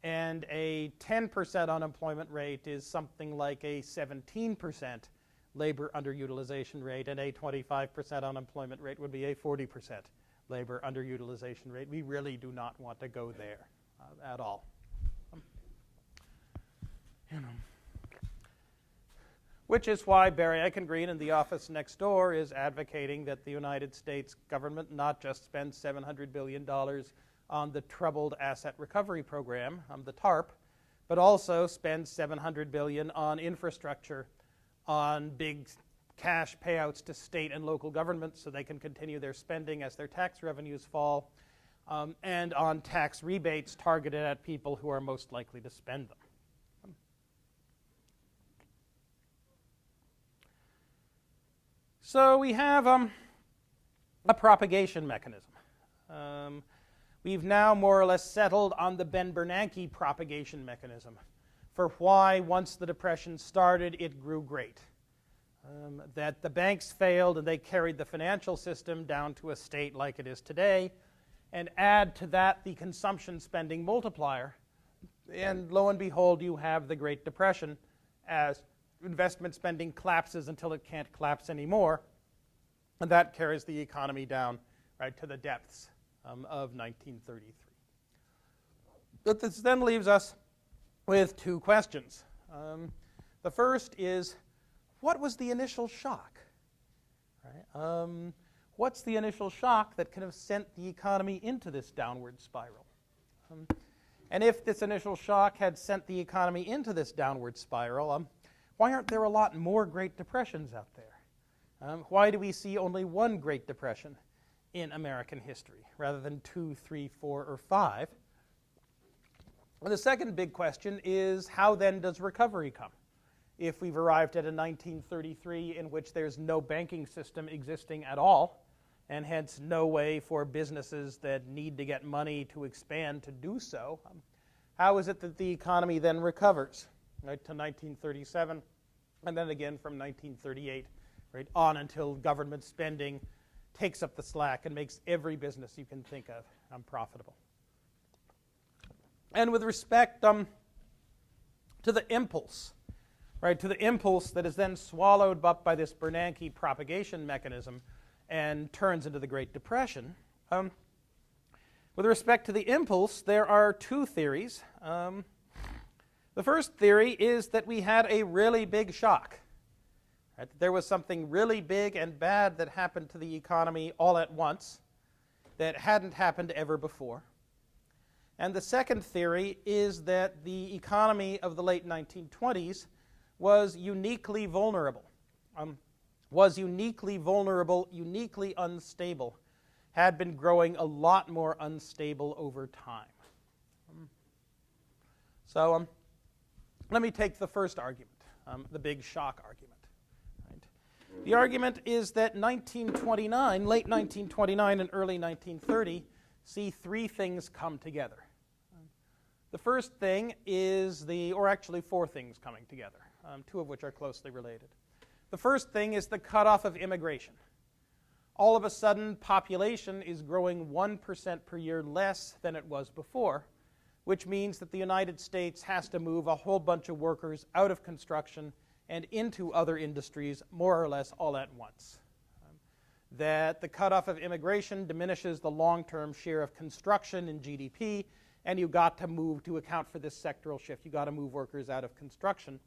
Speaker 1: and a 10% unemployment rate is something like a 17% labor underutilization rate, and a 25% unemployment rate would be a 40% labor underutilization rate. We really do not want to go there at all. Which is why Barry Eichengreen in the office next door is advocating that the United States government not just spend $700 billion on the Troubled Asset Recovery Program, the TARP, but also spend $700 billion on infrastructure, on big cash payouts to state and local governments so they can continue their spending as their tax revenues fall, and on tax rebates targeted at people who are most likely to spend them. So we have a propagation mechanism. We've now more or less settled on the Ben Bernanke propagation mechanism for why, once the Depression started, it grew great. That the banks failed and they carried the financial system down to a state like it is today, and add to that the consumption spending multiplier, and lo and behold, you have the Great Depression as investment spending collapses until it can't collapse anymore, and that carries the economy down right to the depths of 1933. But this then leaves us with two questions. The first is, what was the initial shock? Right? What's the initial shock that kind of sent the economy into this downward spiral? And if this initial shock had sent the economy into this downward spiral, why aren't there a lot more Great Depressions out there? Why do we see only one Great Depression in American history rather than 2, 3, 4, or 5? And the second big question is, how then does recovery come? If we've arrived at a 1933 in which there's no banking system existing at all, and hence no way for businesses that need to get money to expand to do so, how is it that the economy then recovers right, to 1937, and then again from 1938 right, on until government spending takes up the slack and makes every business you can think of profitable? And with respect to the impulse, right, to the impulse that is then swallowed up by this Bernanke propagation mechanism and turns into the Great Depression, with respect to the impulse, there are two theories. The first theory is that we had a really big shock. Right? There was something really big and bad that happened to the economy all at once that hadn't happened ever before. And the second theory is that the economy of the late 1920s was uniquely vulnerable, uniquely unstable, had been growing a lot more unstable over time. So let me take the first argument, the big shock argument. Right? The argument is that 1929, late 1929 and early 1930, see three things come together. The first thing is or actually four things coming together, two of which are closely related. The first thing is the cutoff of immigration. All of a sudden, population is growing 1% per year less than it was before, which means that the United States has to move a whole bunch of workers out of construction and into other industries more or less all at once. That the cutoff of immigration diminishes the long-term share of construction in GDP, and you got to move to account for this sectoral shift. You got to move workers out of construction,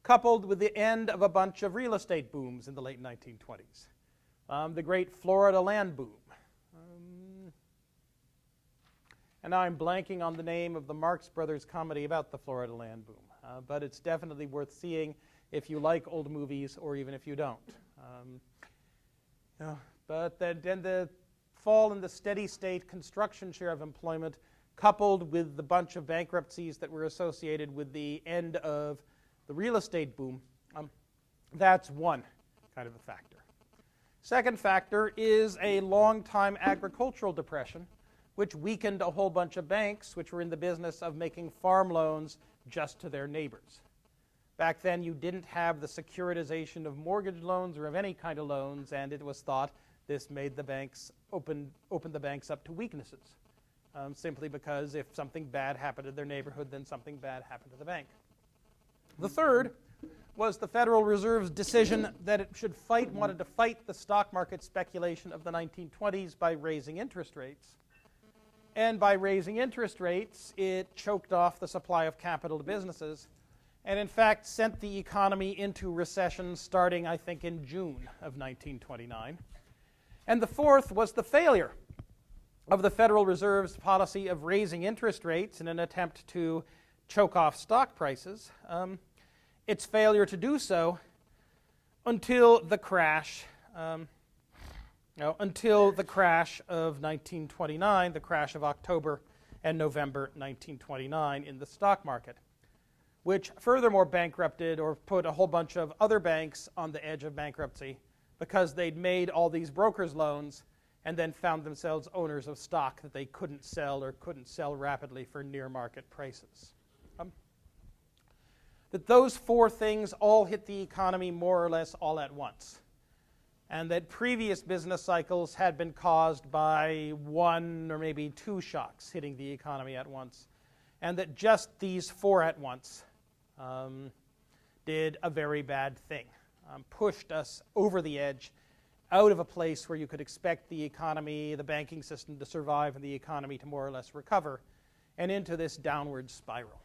Speaker 1: coupled with the end of a bunch of real estate booms in the late 1920s. The great Florida land boom. And now I'm blanking on the name of the Marx Brothers comedy about the Florida land boom, but it's definitely worth seeing if you like old movies or even if you don't. But then the fall in the steady state construction share of employment, coupled with the bunch of bankruptcies that were associated with the end of the real estate boom, that's one kind of a factor. Second factor is a long-time agricultural depression, which weakened a whole bunch of banks which were in the business of making farm loans just to their neighbors. Back then, you didn't have the securitization of mortgage loans or of any kind of loans, and it was thought this made the banks opened the banks up to weaknesses, simply because if something bad happened to their neighborhood, then something bad happened to the bank. The third was the Federal Reserve's decision that it wanted to fight the stock market speculation of the 1920s by raising interest rates. And by raising interest rates, it choked off the supply of capital to businesses, and in fact sent the economy into recession starting, I think, in June of 1929. And the fourth was the failure of the Federal Reserve's policy of raising interest rates in an attempt to choke off stock prices. Its failure to do so until the crash of 1929, the crash of October and November 1929 in the stock market, which furthermore bankrupted or put a whole bunch of other banks on the edge of bankruptcy because they'd made all these brokers' loans and then found themselves owners of stock that they couldn't sell or couldn't sell rapidly for near market prices. that those four things all hit the economy more or less all at once, and that previous business cycles had been caused by one or maybe two shocks hitting the economy at once, and that just these four at once did a very bad thing, pushed us over the edge, out of a place where you could expect the economy, the banking system to survive and the economy to more or less recover, and into this downward spiral.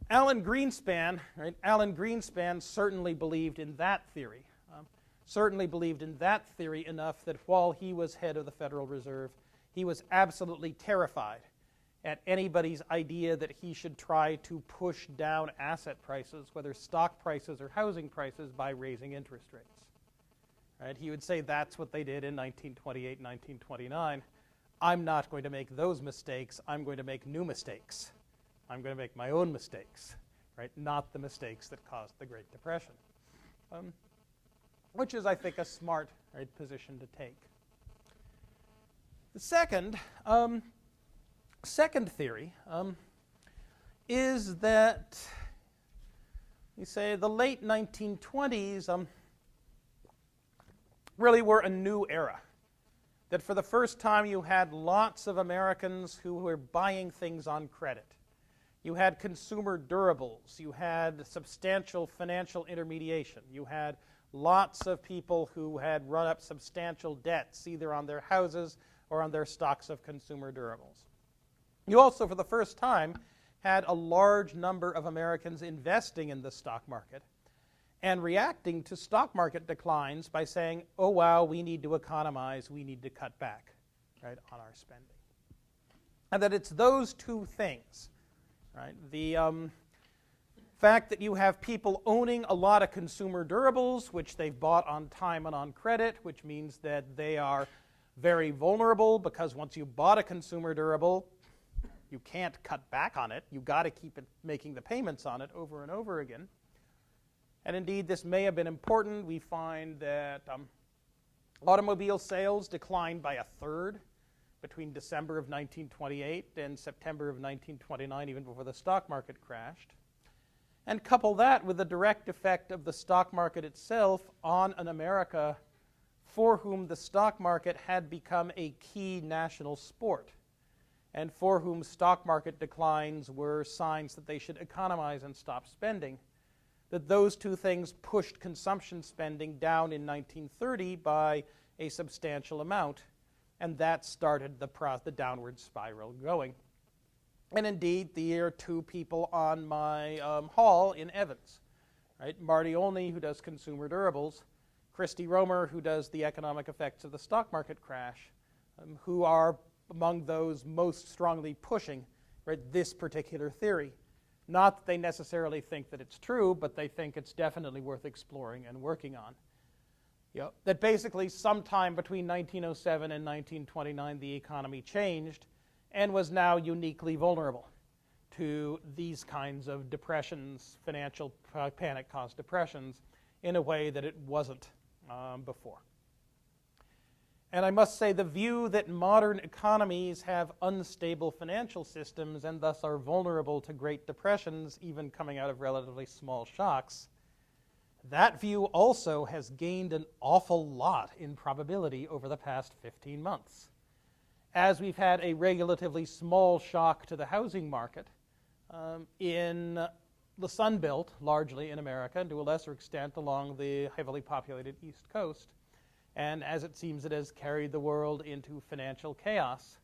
Speaker 1: Alan Greenspan certainly believed in that theory. Certainly believed in that theory enough that while he was head of the Federal Reserve, he was absolutely terrified at anybody's idea that he should try to push down asset prices, whether stock prices or housing prices, by raising interest rates. Right? He would say that's what they did in 1928 and 1929. I'm not going to make those mistakes. I'm going to make new mistakes. I'm going to make my own mistakes, right? Not the mistakes that caused the Great Depression. Which is, I think, a smart position to take. The second theory is that, you say, the late 1920s really were a new era. That for the first time you had lots of Americans who were buying things on credit. You had consumer durables. You had substantial financial intermediation. You had lots of people who had run up substantial debts, either on their houses or on their stocks of consumer durables. You also, for the first time, had a large number of Americans investing in the stock market and reacting to stock market declines by saying, oh, wow, we need to economize, we need to cut back, right, on our spending. And that it's those two things, right? The fact that you have people owning a lot of consumer durables, which they've bought on time and on credit, which means that they are very vulnerable, because once you bought a consumer durable, you can't cut back on it. You've got to keep making the payments on it over and over again. And indeed, this may have been important. We find that automobile sales declined by a third between December of 1928 and September of 1929, even before the stock market crashed. And couple that with the direct effect of the stock market itself on an America for whom the stock market had become a key national sport, and for whom stock market declines were signs that they should economize and stop spending, that those two things pushed consumption spending down in 1930 by a substantial amount, and that started the downward spiral going. And indeed, there are two people on my hall in Evans, right? Marty Olney, who does consumer durables, Christy Romer, who does the economic effects of the stock market crash, who are among those most strongly pushing, right, this particular theory. Not that they necessarily think that it's true, but they think it's definitely worth exploring and working on. That basically sometime between 1907 and 1929, the economy changed and was now uniquely vulnerable to these kinds of depressions, financial panic-caused depressions, in a way that it wasn't before. And I must say, the view that modern economies have unstable financial systems and thus are vulnerable to great depressions, even coming out of relatively small shocks, that view also has gained an awful lot in probability over the past 15 months. As we've had a relatively small shock to the housing market in the Sun Belt, largely in America, and to a lesser extent along the heavily populated East Coast, and as it seems it has carried the world into financial chaos,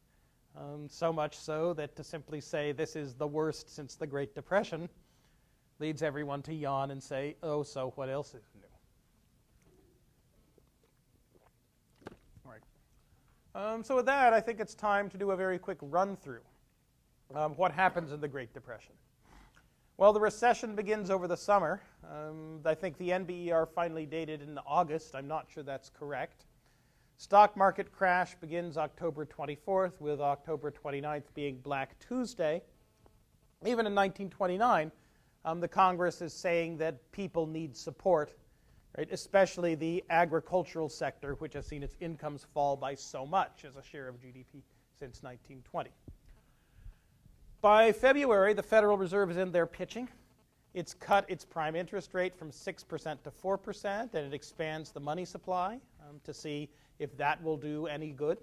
Speaker 1: so much so that to simply say this is the worst since the Great Depression leads everyone to yawn and say, oh, so what else is new? All right. So with that, I think it's time to do a very quick run-through. What happens in the Great Depression? Well, the recession begins over the summer. I think the NBER finally dated in August. I'm not sure that's correct. Stock market crash begins October 24th, with October 29th being Black Tuesday. Even in 1929, the Congress is saying that people need support, right? Especially the agricultural sector, which has seen its incomes fall by so much as a share of GDP since 1920. By February, the Federal Reserve is in there pitching. It's cut its prime interest rate from 6% to 4%, and it expands the money supply to see if that will do any good.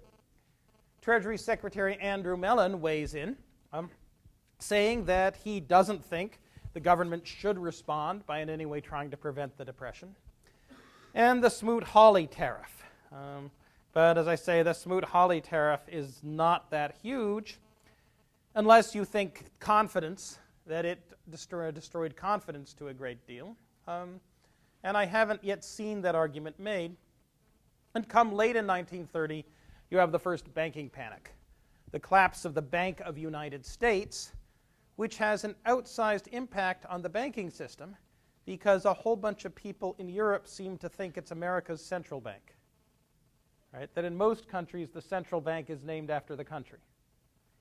Speaker 1: Treasury Secretary Andrew Mellon weighs in, saying that he doesn't think the government should respond by in any way trying to prevent the depression. And the Smoot-Hawley tariff. But as I say, the Smoot-Hawley tariff is not that huge unless you think confidence, that it destroyed confidence to a great deal. And I haven't yet seen that argument made. And come late in 1930, you have the first banking panic, the collapse of the Bank of United States, which has an outsized impact on the banking system because a whole bunch of people in Europe seem to think it's America's central bank. Right? That in most countries, the central bank is named after the country.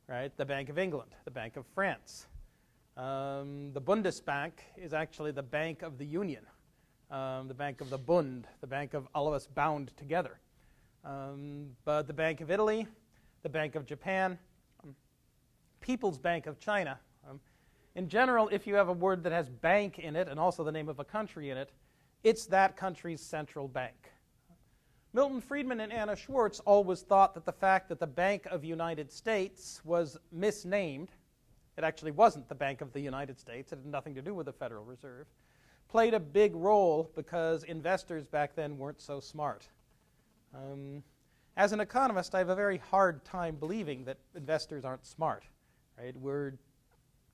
Speaker 1: Right? The Bank of England, the Bank of France. The Bundesbank is actually the Bank of the Union, the Bank of the Bund, the Bank of all of us bound together. But the Bank of Italy, the Bank of Japan, People's Bank of China. In general, if you have a word that has bank in it and also the name of a country in it, it's that country's central bank. Milton Friedman and Anna Schwartz always thought that the fact that the Bank of United States was misnamed, it actually wasn't the Bank of the United States, it had nothing to do with the Federal Reserve, played a big role because investors back then weren't so smart. As an economist, I have a very hard time believing that investors aren't smart. Right? We're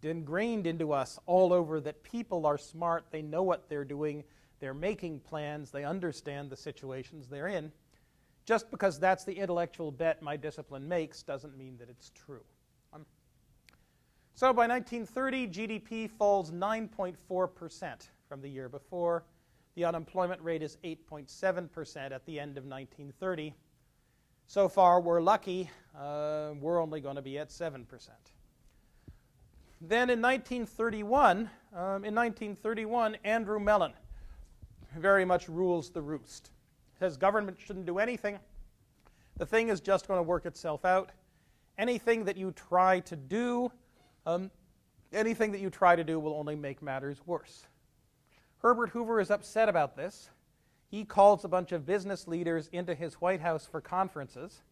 Speaker 1: ingrained into us all over that people are smart, they know what they're doing, they're making plans, they understand the situations they're in. Just because that's the intellectual bet my discipline makes doesn't mean that it's true. So by 1930, GDP falls 9.4% from the year before. The unemployment rate is 8.7% at the end of 1930. So far, we're lucky. We're only going to be at 7%. Then in 1931, Andrew Mellon very much rules the roost. Says government shouldn't do anything. The thing is just going to work itself out. Anything that you try to do will only make matters worse. Herbert Hoover is upset about this. He calls a bunch of business leaders into his White House for conferences,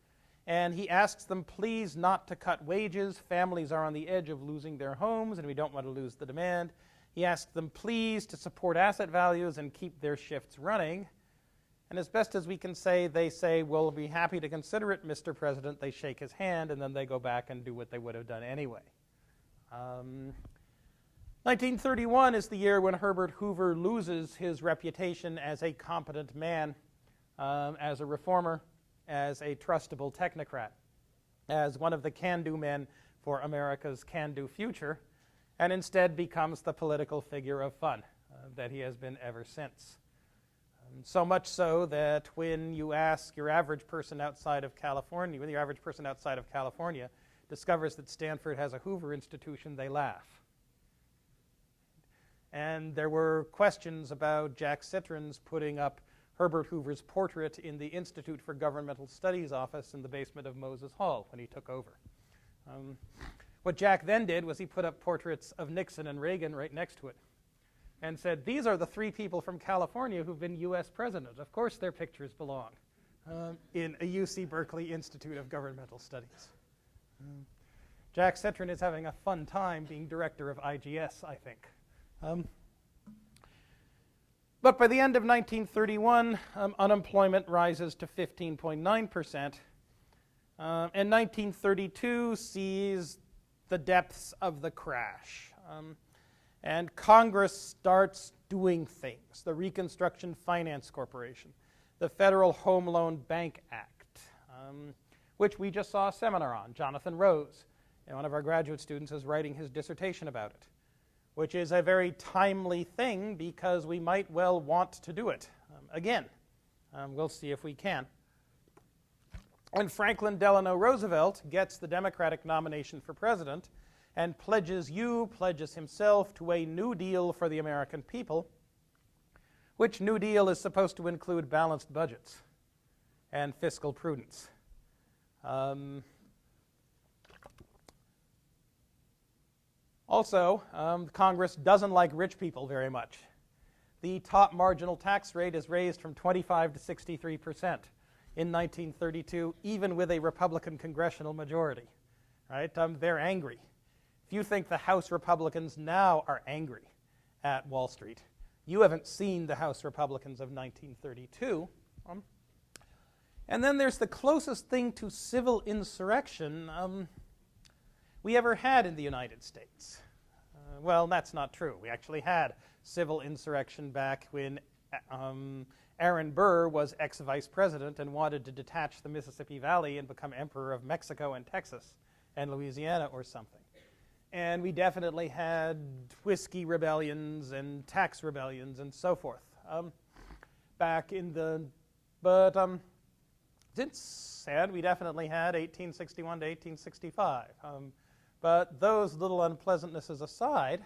Speaker 1: and he asks them please not to cut wages. Families are on the edge of losing their homes, and we don't want to lose the demand. He asks them please to support asset values and keep their shifts running. And as best as we can say, they say, we'll be happy to consider it, Mr. President. They shake his hand, and then they go back and do what they would have done anyway. 1931 is the year when Herbert Hoover loses his reputation as a competent man, as a reformer, as a trustable technocrat, as one of the can-do men for America's can-do future, and instead becomes the political figure of fun that he has been ever since. So much so that when you ask your average person outside of California, when your average person outside of California discovers that Stanford has a Hoover Institution, they laugh. And there were questions about Jack Citrin's putting up Herbert Hoover's portrait in the Institute for Governmental Studies office in the basement of Moses Hall when he took over. What Jack then did was he put up portraits of Nixon and Reagan right next to it and said, these are the three people from California who've been U.S. president. Of course their pictures belong in a UC Berkeley Institute of Governmental Studies. Jack Citrin is having a fun time being director of IGS, I think. But by the end of 1931, unemployment rises to 15.9%. And 1932 sees the depths of the crash. And Congress starts doing things. The Reconstruction Finance Corporation, the Federal Home Loan Bank Act, which we just saw a seminar on. Jonathan Rose, one of our graduate students, is writing his dissertation about it, which is a very timely thing because we might well want to do it again. We'll see if we can. And Franklin Delano Roosevelt gets the Democratic nomination for president and pledges himself to a New Deal for the American people, which New Deal is supposed to include balanced budgets and fiscal prudence. Also, Congress doesn't like rich people very much. The top marginal tax rate is raised from 25 to 63% in 1932, even with a Republican congressional majority. Right? They're angry. If you think the House Republicans now are angry at Wall Street, you haven't seen the House Republicans of 1932. And then there's the closest thing to civil insurrection we ever had in the United States. Well, that's not true. We actually had civil insurrection back when Aaron Burr was ex-vice president and wanted to detach the Mississippi Valley and become emperor of Mexico and Texas and Louisiana or something. And we definitely had whiskey rebellions and tax rebellions and so forth back in the, but it's sad, we definitely had 1861 to 1865. But those little unpleasantnesses aside,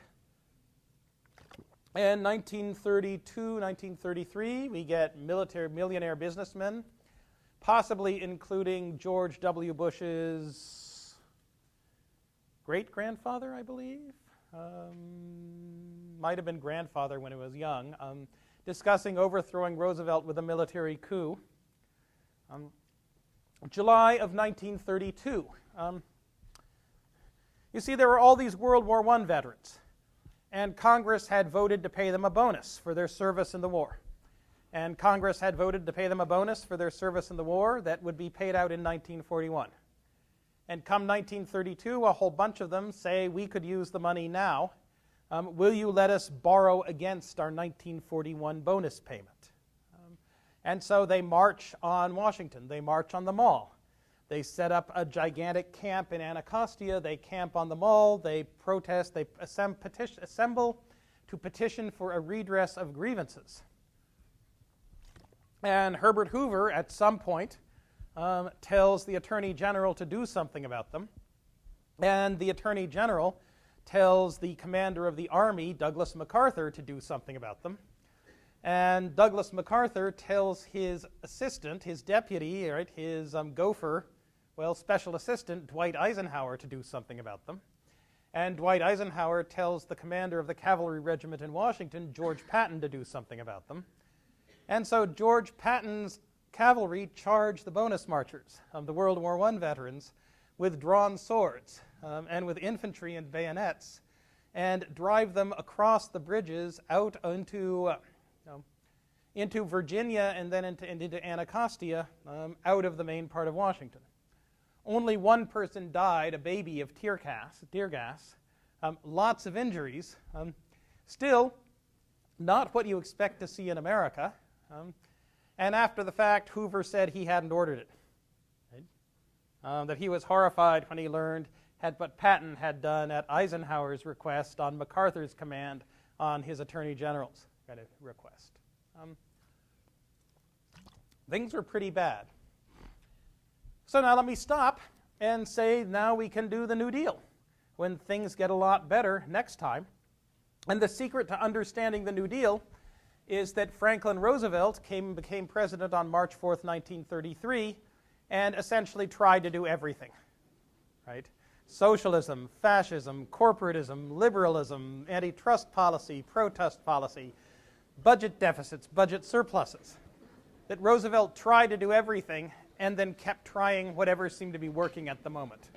Speaker 1: in 1932, 1933, we get millionaire businessmen, possibly including George W. Bush's great-grandfather, I believe. Might have been grandfather when he was young, discussing overthrowing Roosevelt with a military coup. July of 1932. You see, there were all these World War I veterans, and Congress had voted to pay them a bonus for their service in the war. And Congress had voted to pay them a bonus for their service in the war that would be paid out in 1941. And come 1932, a whole bunch of them say, we could use the money now. Will you let us borrow against our 1941 bonus payment? And so they march on Washington. They march on the Mall. They set up a gigantic camp in Anacostia. They camp on the Mall. They protest. They assemble to petition for a redress of grievances. And Herbert Hoover, at some point, tells the Attorney General to do something about them. And the Attorney General tells the commander of the Army, Douglas MacArthur, to do something about them. And Douglas MacArthur tells his assistant, his deputy, right, his gopher, special assistant, Dwight Eisenhower, to do something about them. And Dwight Eisenhower tells the commander of the cavalry regiment in Washington, George Patton, to do something about them. And so George Patton's cavalry charge the bonus marchers, the World War I veterans, with drawn swords and with infantry and bayonets, and drive them across the bridges out into Virginia and then into Anacostia, out of the main part of Washington. Only one person died, a baby of tear gas. Lots of injuries. Still, not what you expect to see in America. And after the fact, Hoover said he hadn't ordered it. Right? That he was horrified when he learned what Patton had done at Eisenhower's request on MacArthur's command on his Attorney General's kind of request. Things were pretty bad. So now let me stop and say now we can do the New Deal when things get a lot better next time. And the secret to understanding the New Deal is that Franklin Roosevelt became president on March 4th, 1933, and essentially tried to do everything. Right? Socialism, fascism, corporatism, liberalism, antitrust policy, protest policy, budget deficits, budget surpluses. That Roosevelt tried to do everything and then kept trying whatever seemed to be working at the moment.